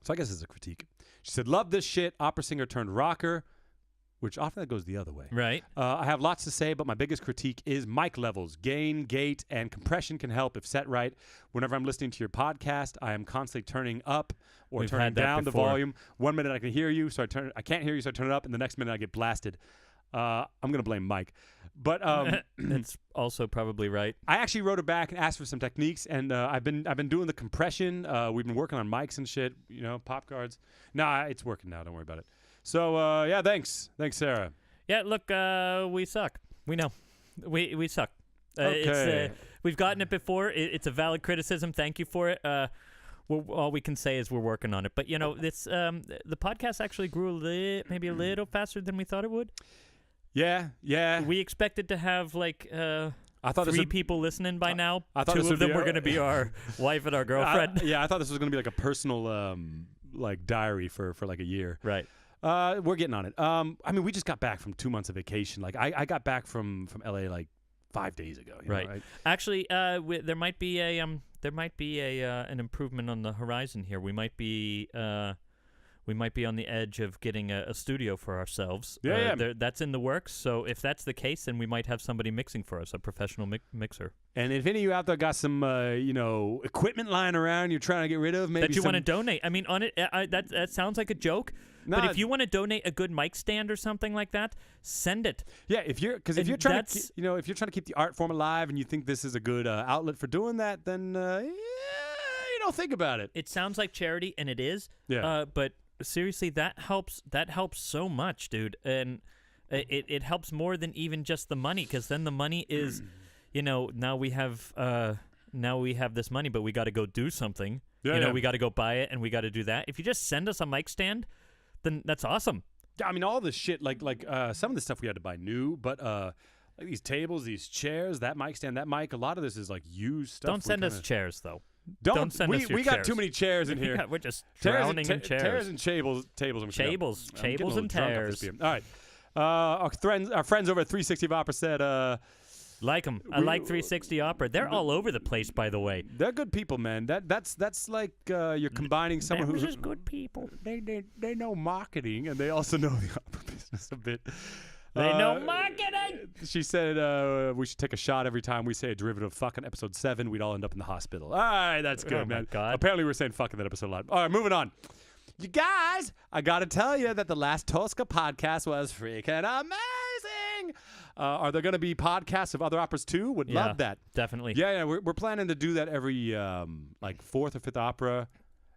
So I guess it's a critique. She said, love this shit, opera singer turned rocker, which often that goes the other way. Right. I have lots to say, but my biggest critique is mic levels. Gain, gate, and compression can help if set right. Whenever I'm listening to your podcast, I am constantly turning up or turning down the volume. 1 minute I can hear you, so I can't hear you, so I turn it up, and the next minute I get blasted. I'm going to blame Mike. But that's also probably right. I actually wrote her back and asked for some techniques, and I've been doing the compression. We've been working on mics and shit, pop guards. Nah, it's working now. Don't worry about it. So thanks, Sarah. Yeah, look, we suck. We know, we suck. Okay. We've gotten it before. It's a valid criticism. Thank you for it. All we can say is we're working on it. But this the podcast actually grew maybe a little faster than we thought it would. Yeah. We expected to have I thought 3 people listening by now. I thought 2 of them were going to be our wife and our girlfriend. I thought this was going to be like a personal diary for like a year. Right. We're getting on it. We just got back from 2 months of vacation. Like I got back from LA like 5 days ago. Right. Actually, there might be an improvement on the horizon here. We might be on the edge of getting a studio for ourselves. That's in the works. So if that's the case, then we might have somebody mixing for us, a professional mixer. And if any of you out there got some, equipment lying around you're trying to get rid of, maybe that you want to donate. I mean, on it, that sounds like a joke. But if you want to donate a good mic stand or something like that, send it. Yeah, if you're trying to keep the art form alive and you think this is a good outlet for doing that, then think about it. It sounds like charity, and it is. Yeah. But seriously, that helps so much, dude, and it helps more than even just the money, because then the money is now we have now we have this money, but we got to go do something. Yeah, we got to go buy it and we got to do that. If you just send us a mic stand, then that's awesome. Yeah, I mean, all this shit, like some of the stuff we had to buy new, but like these tables, these chairs, that mic stand, that mic, a lot of this is like used stuff. Don't send us chairs, though. Don't send us your we got chairs. too many chairs in here. Yeah, we're just drowning in chairs. Chairs and tables. Chables and tears. All right. Our friends over at 360 Opera said, like them. I like 360 Opera. They're all over the place, by the way. they're good people, man. That's like you're combining someone They're who's just good people. They know marketing and they also know the opera business a bit. They know marketing. She said we should take a shot every time we say a derivative of fucking episode 7. We'd all end up in the hospital. All right, that's good, Oh, man. my God. Apparently we're saying fucking that episode a lot. All right, moving on. You guys, I got to tell you that the last Tosca podcast was freaking amazing. Are there going to be podcasts of other operas too? Would love that. Definitely. Yeah, we're planning to do that every like 4th or 5th opera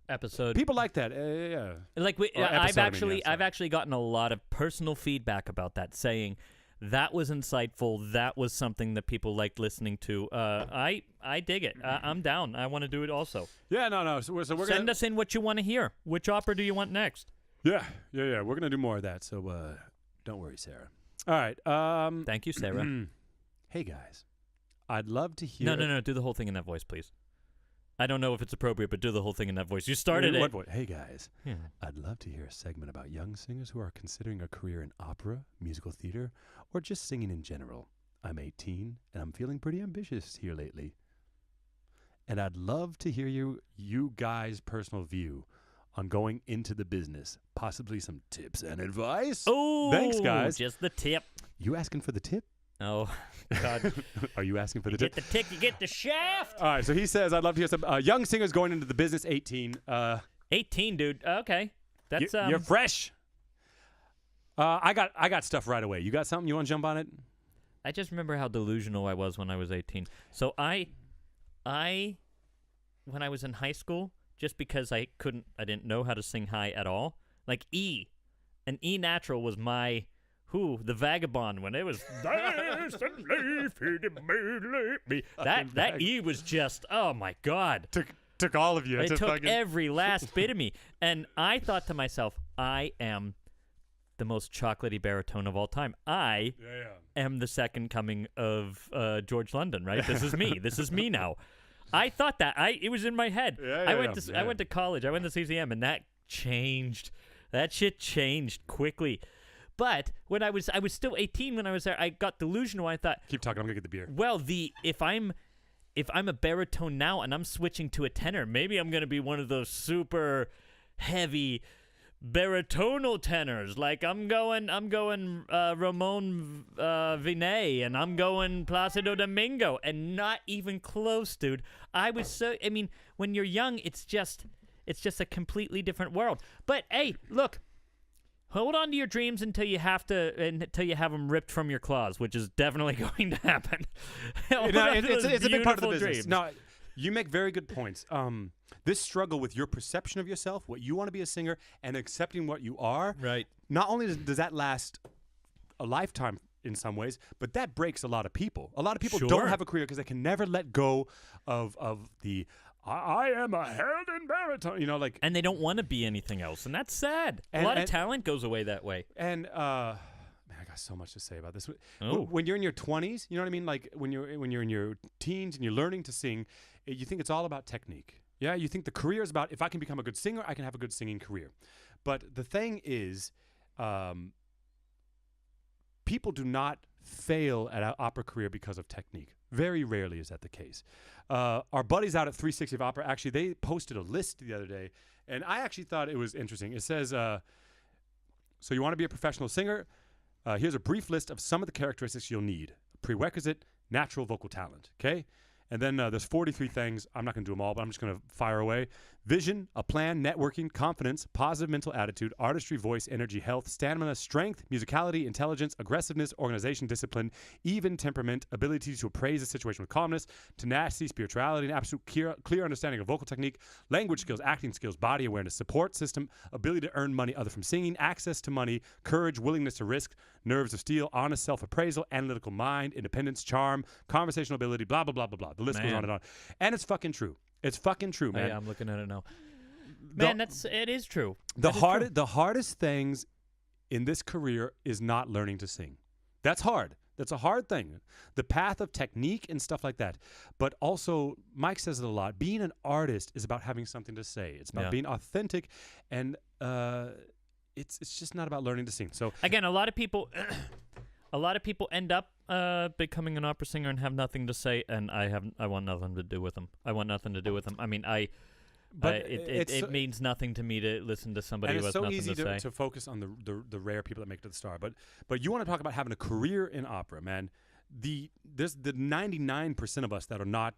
Episode. People like that. Yeah. Like I've actually gotten a lot of personal feedback about that, saying that was insightful. That was something that people liked listening to. I dig it. I'm down. I want to do it also. Yeah, no. So we're Send us in what you want to hear. Which opera do you want next? Yeah. We're gonna do more of that. So don't worry, Sarah. All right. Thank you, Sarah. Hey guys, I'd love to hear. No. Do the whole thing in that voice, please. I don't know if it's appropriate, but do the whole thing in that voice. You started it. Hey guys, Yeah. I'd love to hear a segment about young singers who are considering a career in opera, musical theater, or just singing in general. I'm 18 and I'm feeling pretty ambitious here lately. And I'd love to hear you guys' personal view on going into the business, possibly some tips and advice. Oh, thanks, guys. Just the tip. You asking for the tip? Oh, God. Are you asking for the You tip? get the tip, you get the shaft. All right, so he says, I'd love to hear some young singers going into the business, 18. 18, dude. Okay. That's You're fresh. I got stuff right away. You got something? You want to jump on it? I just remember how delusional I was when I was 18. So I when I was in high school, just because I didn't know how to sing high at all, like E, and E natural was my the vagabond when it was that E was just, oh my God. Took all of you. It took every last bit of me. And I thought to myself, I am the most chocolatey baritone of all time. I am the second coming of George London, right? This is me. This is me now. I thought that. It was in my head. I went to college. I went to CCM, and that changed. That shit changed quickly. But when I was still 18 when I was there, I got delusional. I thought, keep talking. I'm gonna get the beer. Well, if I'm a baritone now and I'm switching to a tenor, maybe I'm gonna be one of those super heavy baritonal tenors. Like I'm going Ramon Vinay, and I'm going Placido Domingo, and not even close, dude. I mean, when you're young, it's just a completely different world. But hey, look. Hold on to your dreams until you have them ripped from your claws, which is definitely going to happen. It's a big part of the business. Dreams. No, you make very good points. This struggle with your perception of yourself, what you want to be a singer, and accepting what you are. Right. Not only does that last a lifetime in some ways, but that breaks a lot of people. A lot of people don't have a career because they can never let go of the I am a heralded baritone, and they don't want to be anything else, and that's sad. A lot of talent goes away that way. And man, I got so much to say about this. When you're in your 20s, you know what I mean? Like when you're in your teens and you're learning to sing, you think it's all about technique. Yeah, you think the career is about if I can become a good singer, I can have a good singing career. But the thing is, people do not fail at an opera career because of technique. Very rarely is that the case. Our buddies out at 360 Opera, actually, they posted a list the other day, and I actually thought it was interesting. It says, so you want to be a professional singer? Here's a brief list of some of the characteristics you'll need. Prerequisite, natural vocal talent, okay? And then there's 43 things. I'm not going to do them all, but I'm just going to fire away. Vision, a plan, networking, confidence, positive mental attitude, artistry, voice, energy, health, stamina, strength, musicality, intelligence, aggressiveness, organization, discipline, even temperament, ability to appraise a situation with calmness, tenacity, spirituality, and absolute clear understanding of vocal technique, language skills, acting skills, body awareness, support system, ability to earn money other from singing, access to money, courage, willingness to risk, nerves of steel, honest self-appraisal, analytical mind, independence, charm, conversational ability, blah, blah, blah, blah, blah. The list goes on and on. And it's fucking true. It's fucking true, man. Yeah, I'm looking at it now. Man, it is true. The hardest things in this career is not learning to sing. That's hard. That's a hard thing. The path of technique and stuff like that. But also, Mike says it a lot. Being an artist is about having something to say. It's about being authentic, and it's just not about learning to sing. So again, a lot of people end up becoming an opera singer and have nothing to say, and I want nothing to do with them. I mean, it means nothing to me to listen to somebody who has nothing to say. And it's so easy to focus on the rare people that make it to the star. But you want to talk about having a career in opera, man. There's the 99% of us that are not,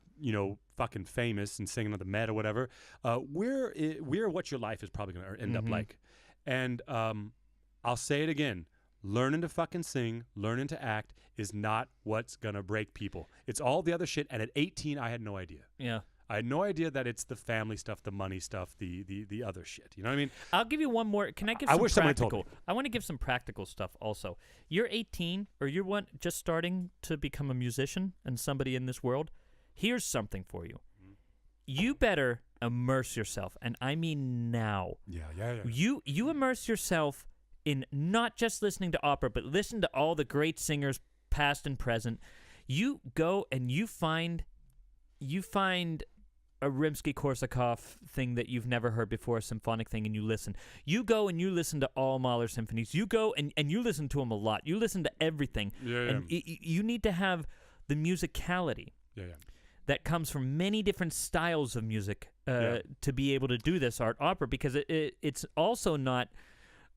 fucking famous and singing on the Met or whatever. We're what your life is probably going to end up like. And I'll say it again. Learning to fucking sing, learning to act is not what's going to break people. It's all the other shit. And at 18, I had no idea. Yeah. I had no idea that it's the family stuff, the money stuff, the other shit. You know what I mean? I'll give you one more. Can I give some practical? I want to give some practical stuff also. You're 18 or you're just starting to become a musician and somebody in this world. Here's something for you. You better immerse yourself, and I mean now. Yeah. You immerse yourself in not just listening to opera, but listen to all the great singers, past and present. You go and you find a Rimsky-Korsakov thing that you've never heard before, a symphonic thing, and you listen. You go and you listen to all Mahler symphonies. You go and you listen to them a lot. You listen to everything. And you need to have the musicality that comes from many different styles of music to be able to do this art opera, because it's also not,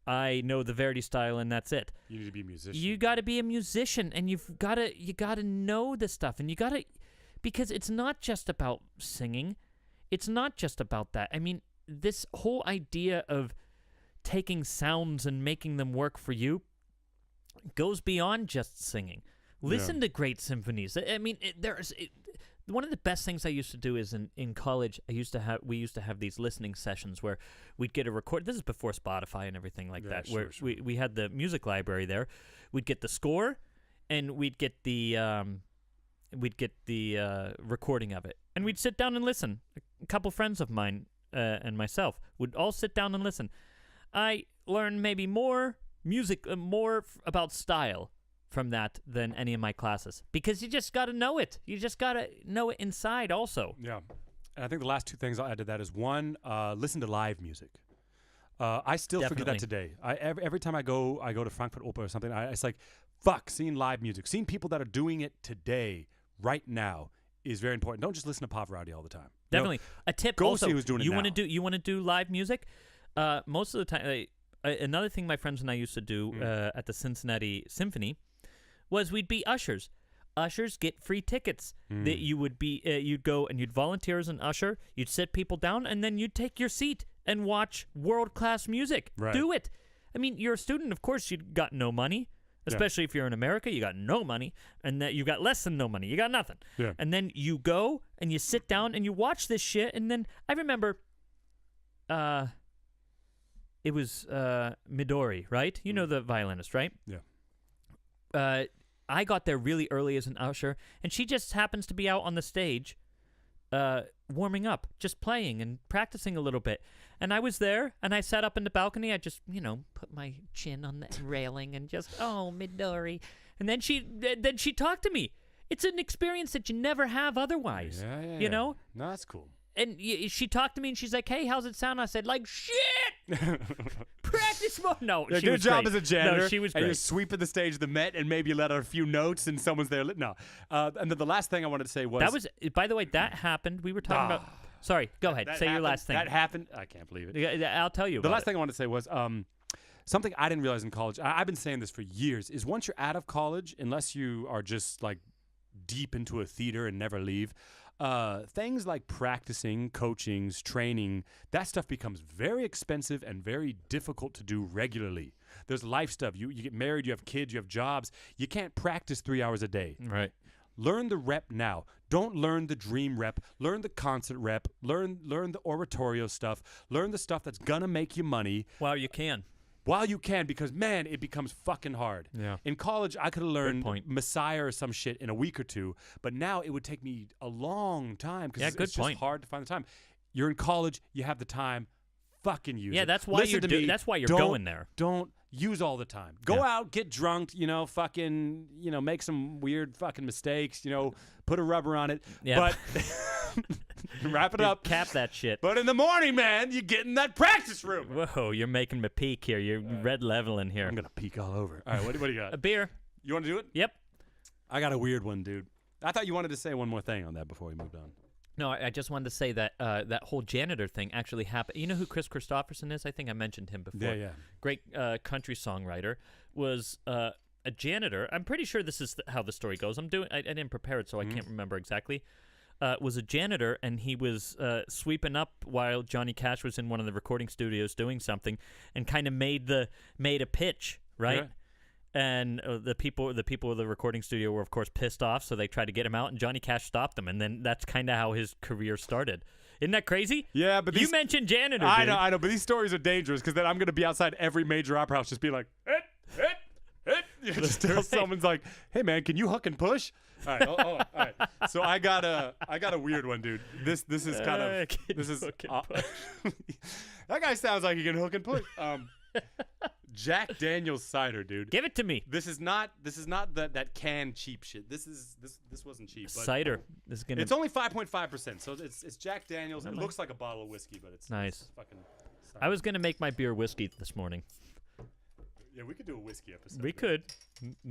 I know the Verdi style and that's it. You need to be a musician. You got to be a musician, and you got to know the stuff, and you got to, because it's not just about singing. It's not just about that. I mean, this whole idea of taking sounds and making them work for you goes beyond just singing. Listen to great symphonies. I mean, one of the best things I used to do is in college, we used to have these listening sessions where we'd get a record. This is before Spotify and everything like that. Where we had the music library there. We'd get the score, and we'd get the recording of it, and we'd sit down and listen. A couple friends of mine and myself would all sit down and listen. I learned maybe more about style from that than any of my classes, because you just got to know it. You just got to know it inside also. Yeah. And I think the last two things I'll add to that is, one, listen to live music. I still forget that today. Every time I go to Frankfurt Opera or something, it's like, fuck, seeing live music. Seeing people that are doing it today, right now, is very important. Don't just listen to Pavarotti all the time. Definitely. A tip go also, see who's doing it now. You want to do live music? Most of the time, another thing my friends and I used to do at the Cincinnati Symphony was we'd be ushers. Ushers get free tickets. That you would be, you'd go and you'd volunteer as an usher. You'd sit people down, and then you'd take your seat and watch world-class music. Right. Do it. I mean, you're a student, of course. You got no money, especially if you're in America. You got no money, and that you got less than no money. You got nothing. Yeah. And then you go and you sit down and you watch this shit. And then I remember, it was Midori, right? You know the violinist, right? Yeah. I got there really early as an usher, and she just happens to be out on the stage warming up, just playing and practicing a little bit. And I was there, and I sat up in the balcony. I just, put my chin on the railing and just, oh, Midori. And then she talked to me. It's an experience that you never have otherwise. Yeah. You know? No, that's cool. And she talked to me, and she's like, hey, how's it sound? I said, like, shit! Practice more. No, yeah, she good was job great. as a janitor. No, she was great. And you're sweeping the stage of the Met, and maybe you let out a few notes, and someone's there. No. And then the last thing I wanted to say was... That was, by the way, that happened. We were talking about... Sorry, go ahead. Say your last thing. That happened. I can't believe it. I'll tell you The about last thing I wanted to say was... something I didn't realize in college, I've been saying this for years, is once you're out of college, unless you are just like deep into a theater and never leave, things like practicing, coachings, training, that stuff becomes very expensive and very difficult to do regularly. There's life stuff. You get married, you have kids, you have jobs. You can't practice 3 hours a day. Right. Learn the rep now. Don't learn the dream rep. Learn the concert rep. Learn the oratorio stuff. Learn the stuff that's going to make you money. While you can. While you can, because, man, it becomes fucking hard. Yeah. In college, I could have learned Messiah or some shit in a week or two, but now it would take me a long time because it's just hard to find the time. You're in college. You have the time. Fucking use it. Yeah, that's why that's why you're going there. Don't use all the time. Go out, get drunk, fucking, make some weird fucking mistakes, put a rubber on it. Yeah. But wrap it up. Cap that shit. But in the morning, man, you get in that practice room. Whoa, you're making me peak here. You're red leveling here. I'm going to peak all over. All right, what do you got? A beer. You want to do it? Yep. I got a weird one, dude. I thought you wanted to say one more thing on that before we moved on. No, I just wanted to say that that whole janitor thing actually happened. You know who Chris Christopherson is? I think I mentioned him before. Yeah. Great country songwriter. Was a janitor. I'm pretty sure this is how the story goes. I didn't prepare it, so I can't remember exactly. Was a janitor, and he was sweeping up while Johnny Cash was in one of the recording studios doing something, and kind of made a pitch, right? Yeah. And the people of the recording studio were, of course, pissed off, so they tried to get him out, and Johnny Cash stopped them, and then that's kind of how his career started. Isn't that crazy? Yeah, but you mentioned janitor. I know, but these stories are dangerous because then I'm going to be outside every major opera house just being like, You just tell someone's like, hey, man, can you hook and push? All right, all right. So I got a weird one, dude. This is kind of that guy sounds like he can hook and push. Jack Daniel's cider, dude. Give it to me. This is not that canned cheap shit. This wasn't cheap. But cider. This is gonna. It's only 5.5%, so it's Jack Daniel's. It looks like a bottle of whiskey, but it's nice. It's fucking cider. I was gonna make my beer whiskey this morning. Yeah, we could do a whiskey episode. We could,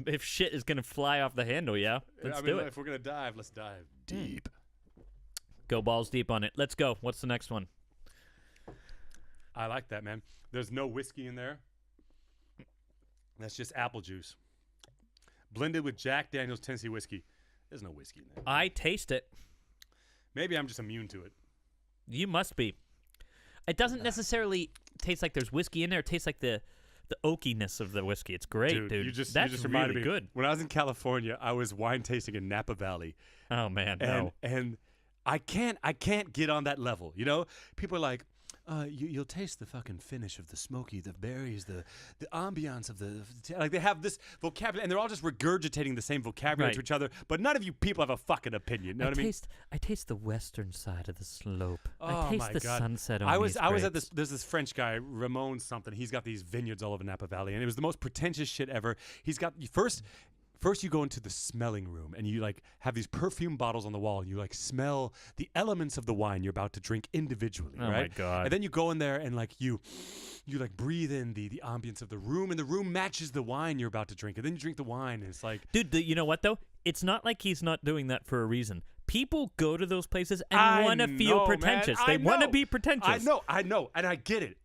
if shit is gonna fly off the handle. Yeah, let's do it. If we're gonna dive, let's dive deep. Go balls deep on it. Let's go. What's the next one? I like that, man. There's no whiskey in there. That's just apple juice blended with Jack Daniel's Tennessee whiskey. There's no whiskey in there. I taste it. Maybe I'm just immune to it. You must be. It doesn't necessarily taste like there's whiskey in there. It tastes like the oakiness of the whiskey. It's great, dude. That's reminded really me. good. When I was in California, I was wine tasting in Napa Valley. Oh man, and I can't get on that level. People are like, you'll taste the fucking finish of the smoky, the berries, the ambiance of the like. They have this vocabulary, and they're all just regurgitating the same vocabulary to each other. But none of you people have a fucking opinion. You know what I mean? I taste the western side of the slope. Oh, I taste my the God. sunset on I was these at grapes. this. There's this French guy, Ramon something. He's got these vineyards all over Napa Valley, and it was the most pretentious shit ever. He's got First, you go into the smelling room, and you have these perfume bottles on the wall, and you smell the elements of the wine you're about to drink individually, oh right? My God! And then you go in there, and you breathe in the ambience of the room, and the room matches the wine you're about to drink, and then you drink the wine, and it's like, dude, you know what though? It's not like he's not doing that for a reason. People go to those places and want to feel pretentious. They want to be pretentious. I know, and I get it.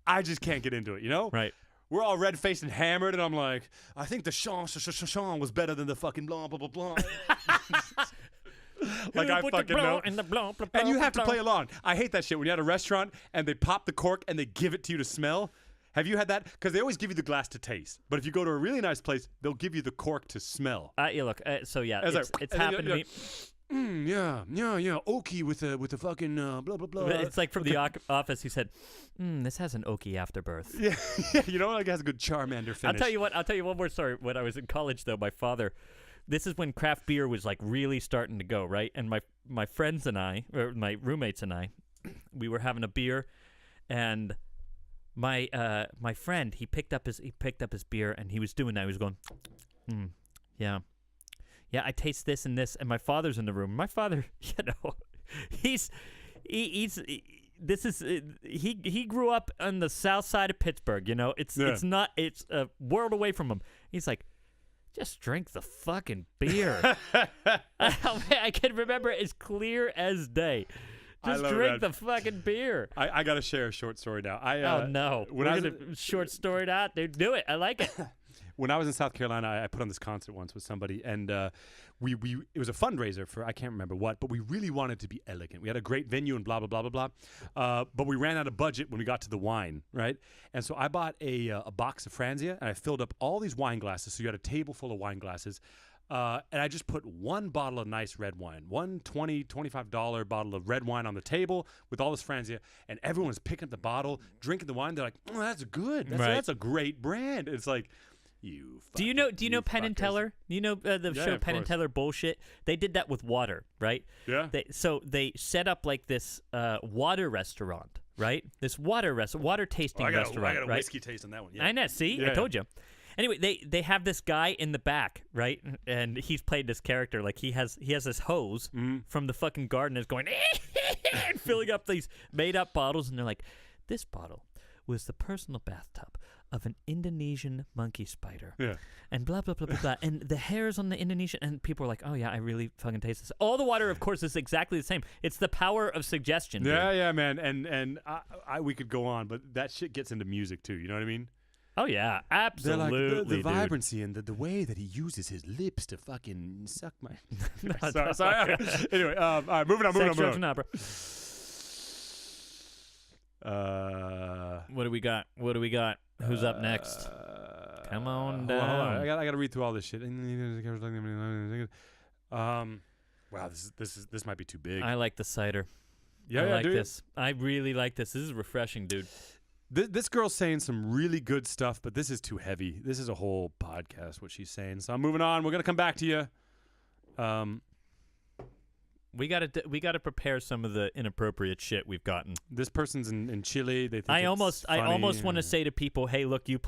I just can't get into it, Right. We're all red-faced and hammered, and I'm like, I think the Sean was better than the fucking blah, blah, blah, blah. Like I fucking know. And you have to play along. I hate that shit when you're at a restaurant and they pop the cork and they give it to you to smell. Have you had that? Because they always give you the glass to taste. But if you go to a really nice place, they'll give you the cork to smell. Yeah, look, so yeah, it's happened to me. Yeah, oaky with a fucking blah blah blah. It's like from the office. He said, "This has an oaky afterbirth." Yeah, it has a good Charmander finish. I'll tell you one more story. When I was in college, though, my father. This is when craft beer was really starting to go, right? And my friends and I, or my roommates and I, we were having a beer, and my friend he picked up his beer and he was doing that. He was going, yeah. Yeah, I taste this and this, and my father's in the room. My father, he grew up on the south side of Pittsburgh. It's a world away from him. He's like, just drink the fucking beer. I can remember it as clear as day. Just drink the fucking beer. I got to share a short story now. Oh no, we're gonna short story it out, dude. Do it. I like it. when I was in South Carolina, I put on this concert once with somebody, and we it was a fundraiser for I can't remember what, but we really wanted to be elegant. We had a great venue and blah blah blah blah blah, but we ran out of budget when we got to the wine, right? And so I bought a box of Franzia, and I filled up all these wine glasses. So you had a table full of wine glasses. And I just put one bottle of nice red wine, one $25 bottle of red wine on the table with all this Franzia, and everyone was picking up the bottle, drinking the wine. They're like, "Oh, that's good. That's a great brand." It's like, you. Do you know Penn and Teller? You know the show Penn and Teller bullshit. They did that with water, right? Yeah. So they set up like this water restaurant, right? This water tasting restaurant. I got a right? whiskey taste on that one. Yeah. I know. See, I told you. Anyway, they have this guy in the back, right? And he's played this character. Like he has this hose from the fucking garden is going and filling up these made up bottles, and they're like, this bottle was the personal bathtub of an Indonesian monkey spider. Yeah. And blah blah blah blah blah. And the hairs on the Indonesian, and people are like, oh yeah, I really fucking taste this. All the water, of course, is exactly the same. It's the power of suggestion. Yeah, dude. yeah, man. And we could go on, but that shit gets into music too. You know what I mean? Oh yeah, absolutely. They're like the dude. vibrancy and the way that he uses his lips to fucking suck my. sorry. Anyway, all right, moving on. Bro. What do we got? Who's up next? Come on down. Hold on. I gotta read through all this shit. Wow, this might be too big. I like the cider. Yeah, I yeah, like dude. this. I really like this. This is refreshing, dude. This girl's saying some really good stuff, but this is too heavy. This is a whole podcast, what she's saying. So I'm moving on. We're going to come back to you. We gotta prepare some of the inappropriate shit we've gotten. This person's in Chile. They think I it's almost funny. want to say to people, hey, look, you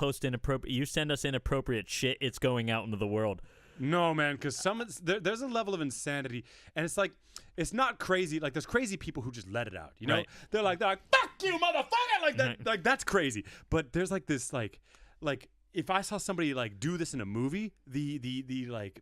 send us inappropriate shit, it's going out into the world. No, man, because there's a level of insanity, and it's like, it's not crazy. Like, there's crazy people who just let it out, you know? Right. They're like, fuck you, motherfucker! Like, that, like that's crazy. But there's like this, like, if I saw somebody, like, do this in a movie, the like,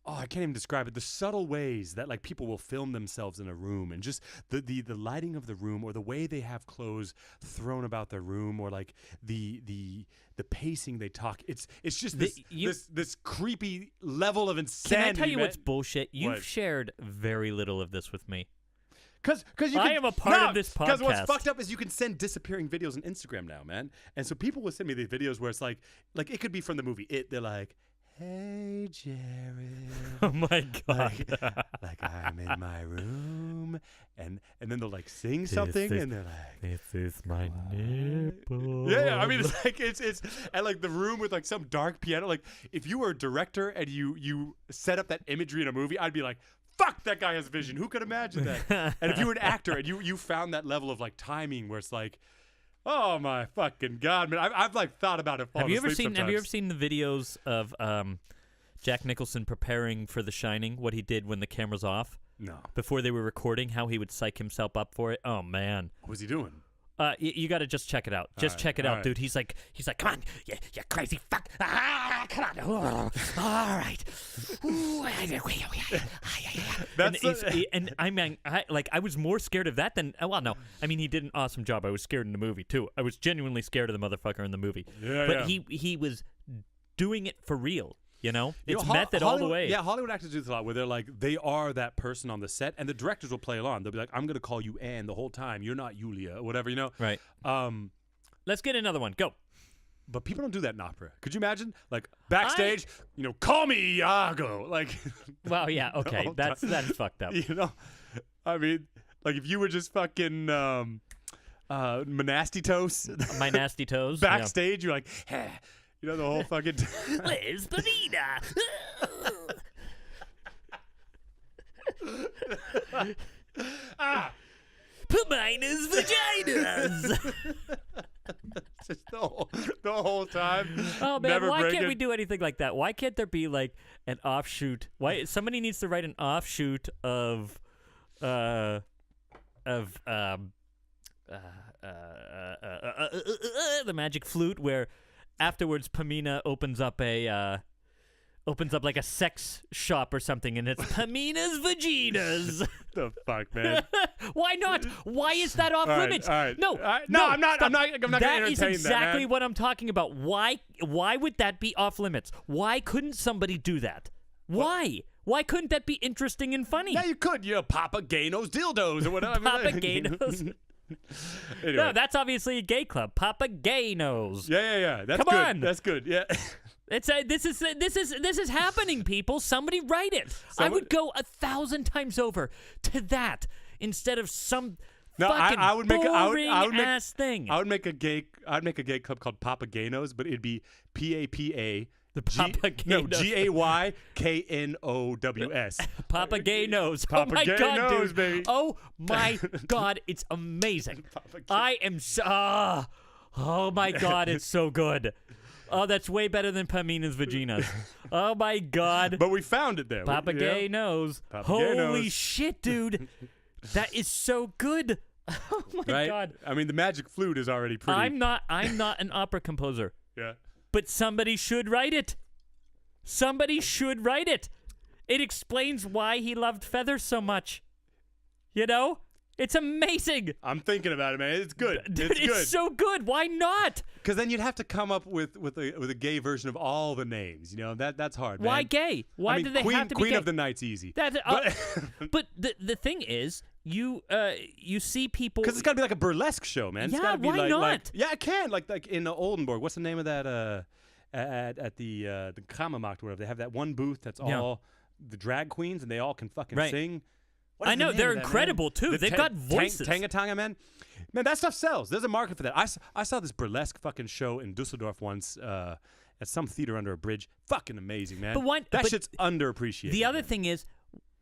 oh, I can't even describe it. The subtle ways that like people will film themselves in a room, and just the lighting of the room, or the way they have clothes thrown about their room, or like the pacing they talk. It's just this creepy level of insanity. Can I tell you man. what's bullshit? You've shared very little of this with me. Because I am a part of this podcast. Because what's fucked up is you can send disappearing videos on Instagram now, man. And so people will send me these videos where it's like it could be from the movie It. They're like, hey, Jared. Oh, my God. Like I'm in my room. And then they'll, like, sing something. And they're like, this is my nipple. Yeah, I mean, it's like, it's and, like, the room with, like, some dark piano. Like, if you were a director and you set up that imagery in a movie, I'd be like, fuck, that guy has vision. Who could imagine that? And if you were an actor and you found that level of, like, timing where it's like, oh my fucking God, man! I've like thought about it. Have you ever seen the videos of Jack Nicholson preparing for The Shining? What he did when the camera's off? No. Before they were recording, how he would psych himself up for it. Oh man. What was he doing? You got to just check it out. Check it out, dude. He's like, come on, you crazy fuck. Come on. All right. And I was more scared of that than. Well, no. I mean, he did an awesome job. I was scared in the movie too. I was genuinely scared of the motherfucker in the movie. Yeah, but he was doing it for real. You know, it's method Hollywood, all the way. Yeah, Hollywood actors do this a lot, where they're like, they are that person on the set, and the directors will play along. They'll be like, "I'm going to call you Anne the whole time. You're not Yulia," or whatever, you know. Right. Let's get another one. Go. But people don't do that in opera. Could you imagine, like backstage, call me Iago, like. Well, yeah, okay, that's fucked up. You know, I mean, like if you were just fucking my nasty toes, backstage, you're like. Hey. You know, the whole fucking Where's Bonita? Puminas vaginas. Just the whole time. Oh man, never why breaking. can't we do anything like that? Why can't there be like an offshoot? Why somebody needs to write an offshoot of the Magic Flute, where afterwards Pamina opens up a opens up like a sex shop or something, and it's Pamina's Vaginas. The fuck, man. Why not? Why is that off limits? All right. No, No, I'm not. stop. I'm not going to entertain That is exactly that, man. what I'm talking about. Why would that be off limits? Why couldn't somebody do that? Why? Why couldn't that be interesting and funny? Yeah, you could. Papa Gano's dildos or whatever. Papa Gano's. Anyway. No, that's obviously a gay club. Papa Gano's. Yeah. That's Come good. on. That's good. Yeah. This is happening, people. Somebody write it. I would go 1,000 times over to that instead of some fucking I would make boring I would make, ass thing. I'd make a gay club called Papa Gano's, but it'd be PAPA. The Papa Gaynose. GAYKNOWS. Papa Gano's. Papa Oh my Gay god, knows, dude. baby. Oh my god, it's amazing. I am so. Oh my god, it's so good. Oh, that's way better than Pamina's Vaginas. Oh my god. But we found it there. Papa Gay knows. Papa Holy Gay knows. shit, dude. That is so good. Oh my Right? god. I mean, the magic flute is already pretty. I'm not an opera composer, Yeah. but somebody should write it. Somebody should write it. It explains why he loved feathers so much. You know? It's amazing. I'm thinking about it, man. It's good. Dude, it's good. so good. Why not? Because then you'd have to come up with a gay version of all the names. That's hard. Why man. gay? Why I mean, do they Queen, have to be Queen gay? of the Night's easy. But the thing is, you see people Because it's got to be like a burlesque show, man. It's Yeah, gotta be why like, not? Yeah, it can. Like in Oldenburg. What's the name of that? At the Kammermarkt, whatever. They have that one booth that's all the drag queens, and they all can fucking Right. sing. What is I the know name they're of that, man? incredible too. The They've got voices. Tangatanga, man. Man, that stuff sells. There's a market for that. I saw this burlesque fucking show in Dusseldorf once at some theater under a bridge. Fucking amazing, man. But why- that but shit's underappreciated. The other man. thing is,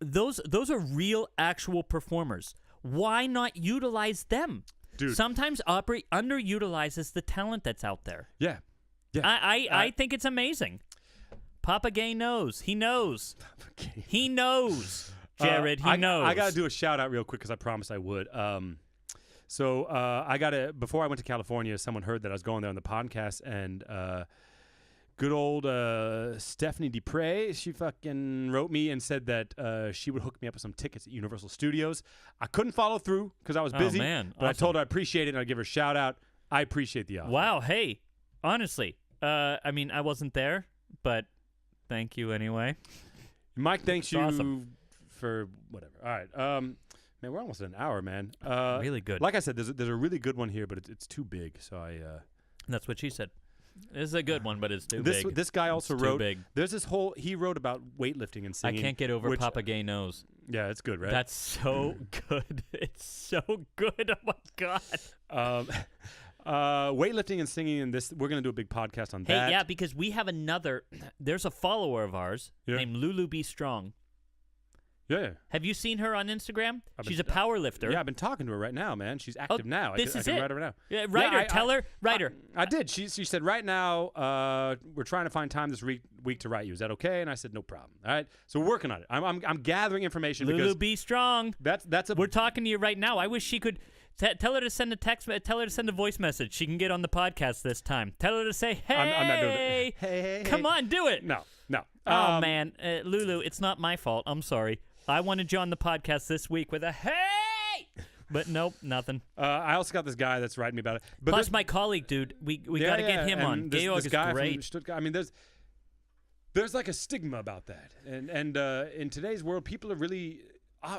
those are real, actual performers. Why not utilize them? Dude. Sometimes opera underutilizes the talent that's out there. Yeah. I think it's amazing. Papa Gay knows. He knows. He knows. Jared, he knows. I got to do a shout out real quick because I promised I would. So I got to, before I went to California, someone heard that I was going there on the podcast, and good old Stephanie Dupre, she fucking wrote me and said that she would hook me up with some tickets at Universal Studios. I couldn't follow through because I was busy, man. but I Awesome. told her I appreciate it, and I'd give her a shout out. I appreciate the offer. Wow. Hey, honestly, I mean, I wasn't there, but thank you anyway. Mike, thanks you awesome. for whatever. All right. Man, we're almost at an hour, man. Really good. Like I said, there's a really good one here, but it's too big. So That's what she said. This is a good one, but it's too this big. this guy also It's too wrote. big. There's this whole. He wrote about weightlifting and I singing. can't get over which- Papa Gay knows. Yeah, it's good, right? That's so good. It's so good. Oh my god. Weightlifting and singing, and this we're gonna do a big podcast on Hey, that. yeah, because we have another. There's a follower of ours Yeah. named Lulu Be Strong. Yeah. Have you seen her on Instagram? I've She's been- a power lifter. Yeah, I've been talking to her right now, man. She's active now. this I is can it. write her now. Yeah, write her. I- Tell her. Write her. I did. She said, right now, we're trying to find time this week to write you. Is that okay? And I said, no problem. All right. So we're working on it. I'm gathering information Lulu because Be Strong. that's a We're talking to you right now. I wish she could. Tell her to send a text. Tell her to send a voice message. She can get on the podcast this time. Tell her to say, "Hey, I'm not doing it. Hey, come on, do it." No. Oh man, Lulu, it's not my fault. I'm sorry. I wanted you on the podcast this week with a hey, but nope, nothing. I also got this guy that's writing me about it. But Plus, this- my colleague, dude, we Yeah, got to yeah, get him and on. This Georg is guy great. from Stuttgart. I mean, there's like a stigma about that, and in today's world, people are really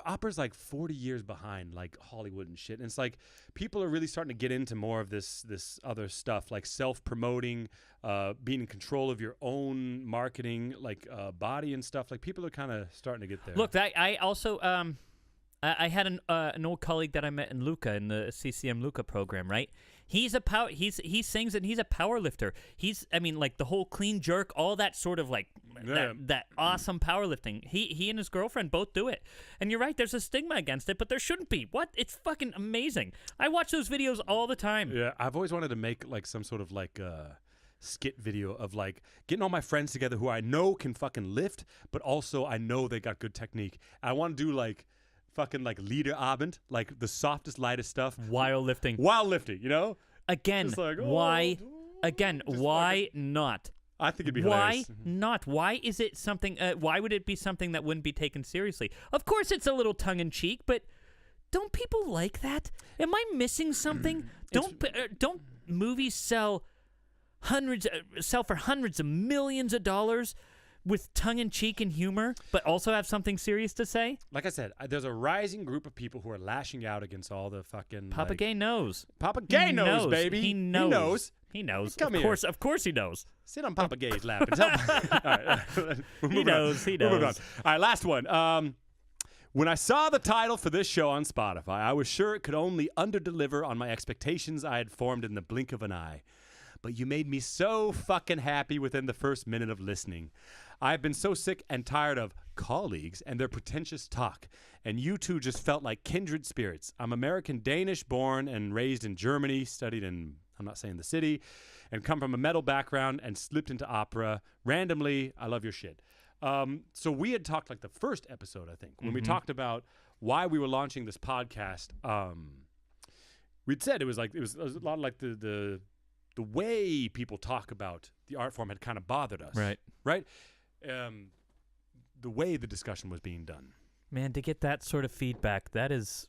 opera's like 40 years behind like Hollywood and shit, and it's like people are really starting to get into more of this other stuff, like self-promoting, being in control of your own marketing, like body and stuff. Like people are kind of starting to get there. Look, I also I had an old colleague that I met in Luca in the CCM Luca program, right? He sings and he's a power lifter. I mean, like the whole clean jerk, all that sort of like that awesome powerlifting. He and his girlfriend both do it. And you're right, there's a stigma against it, but there shouldn't be. What? It's fucking amazing. I watch those videos all the time. Yeah, I've always wanted to make like some sort of like skit video of like getting all my friends together who I know can fucking lift, but also I know they got good technique. I want to do like fucking like Liederabend, like the softest, lightest stuff. While lifting. While lifting, you know? Again, Just like, why? oh, Again, just why not? I think it'd be Why hilarious. not? Why is it something? Why would it be something that wouldn't be taken seriously? Of course, it's a little tongue in cheek, but don't people like that? Am I missing something? Don't movies sell for hundreds of millions of dollars with tongue in cheek and humor, but also have something serious to say? Like I said, there's a rising group of people who are lashing out against all the fucking. Papa Gay knows. Papa Gay knows, baby. He knows. He knows. He knows. Come of here. Of course he knows. Sit on Papa Gay's lap. And tell all right, He knows. He Moving on. knows. All right, last one. When I saw the title for this show on Spotify, I was sure it could only underdeliver on my expectations I had formed in the blink of an eye. But you made me so fucking happy within the first minute of listening. I've been so sick and tired of colleagues and their pretentious talk, and you two just felt like kindred spirits. I'm American-Danish, born and raised in Germany, studied in, I'm not saying the city, and come from a metal background and slipped into opera. Randomly, I love your shit. So we had talked like the first episode, I think, when we talked about why we were launching this podcast. We'd said it was a lot like the way people talk about the art form had kind of bothered us. Right? The way the discussion was being done. Man, to get that sort of feedback, that's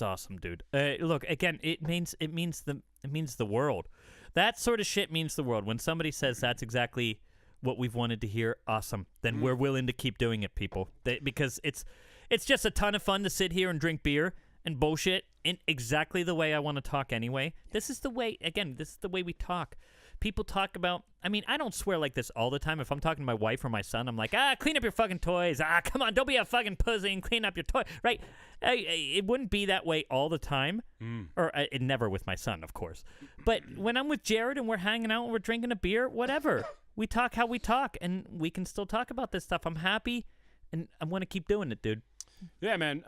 awesome, dude. Look, again, it means the world. That sort of shit means the world. When somebody says that's exactly what we've wanted to hear, awesome. Then we're willing to keep doing it, people. Because it's just a ton of fun to sit here and drink beer and bullshit in exactly the way I want to talk anyway. This is the way we talk. People talk about, I mean, I don't swear like this all the time. If I'm talking to my wife or my son, I'm like, clean up your fucking toys. Come on, don't be a fucking pussy and clean up your toy. Right? It wouldn't be that way all the time. Or never with my son, of course. But when I'm with Jared and we're hanging out and we're drinking a beer, whatever. We talk how we talk, and we can still talk about this stuff. I'm happy, and I want to keep doing it, dude. Yeah, man.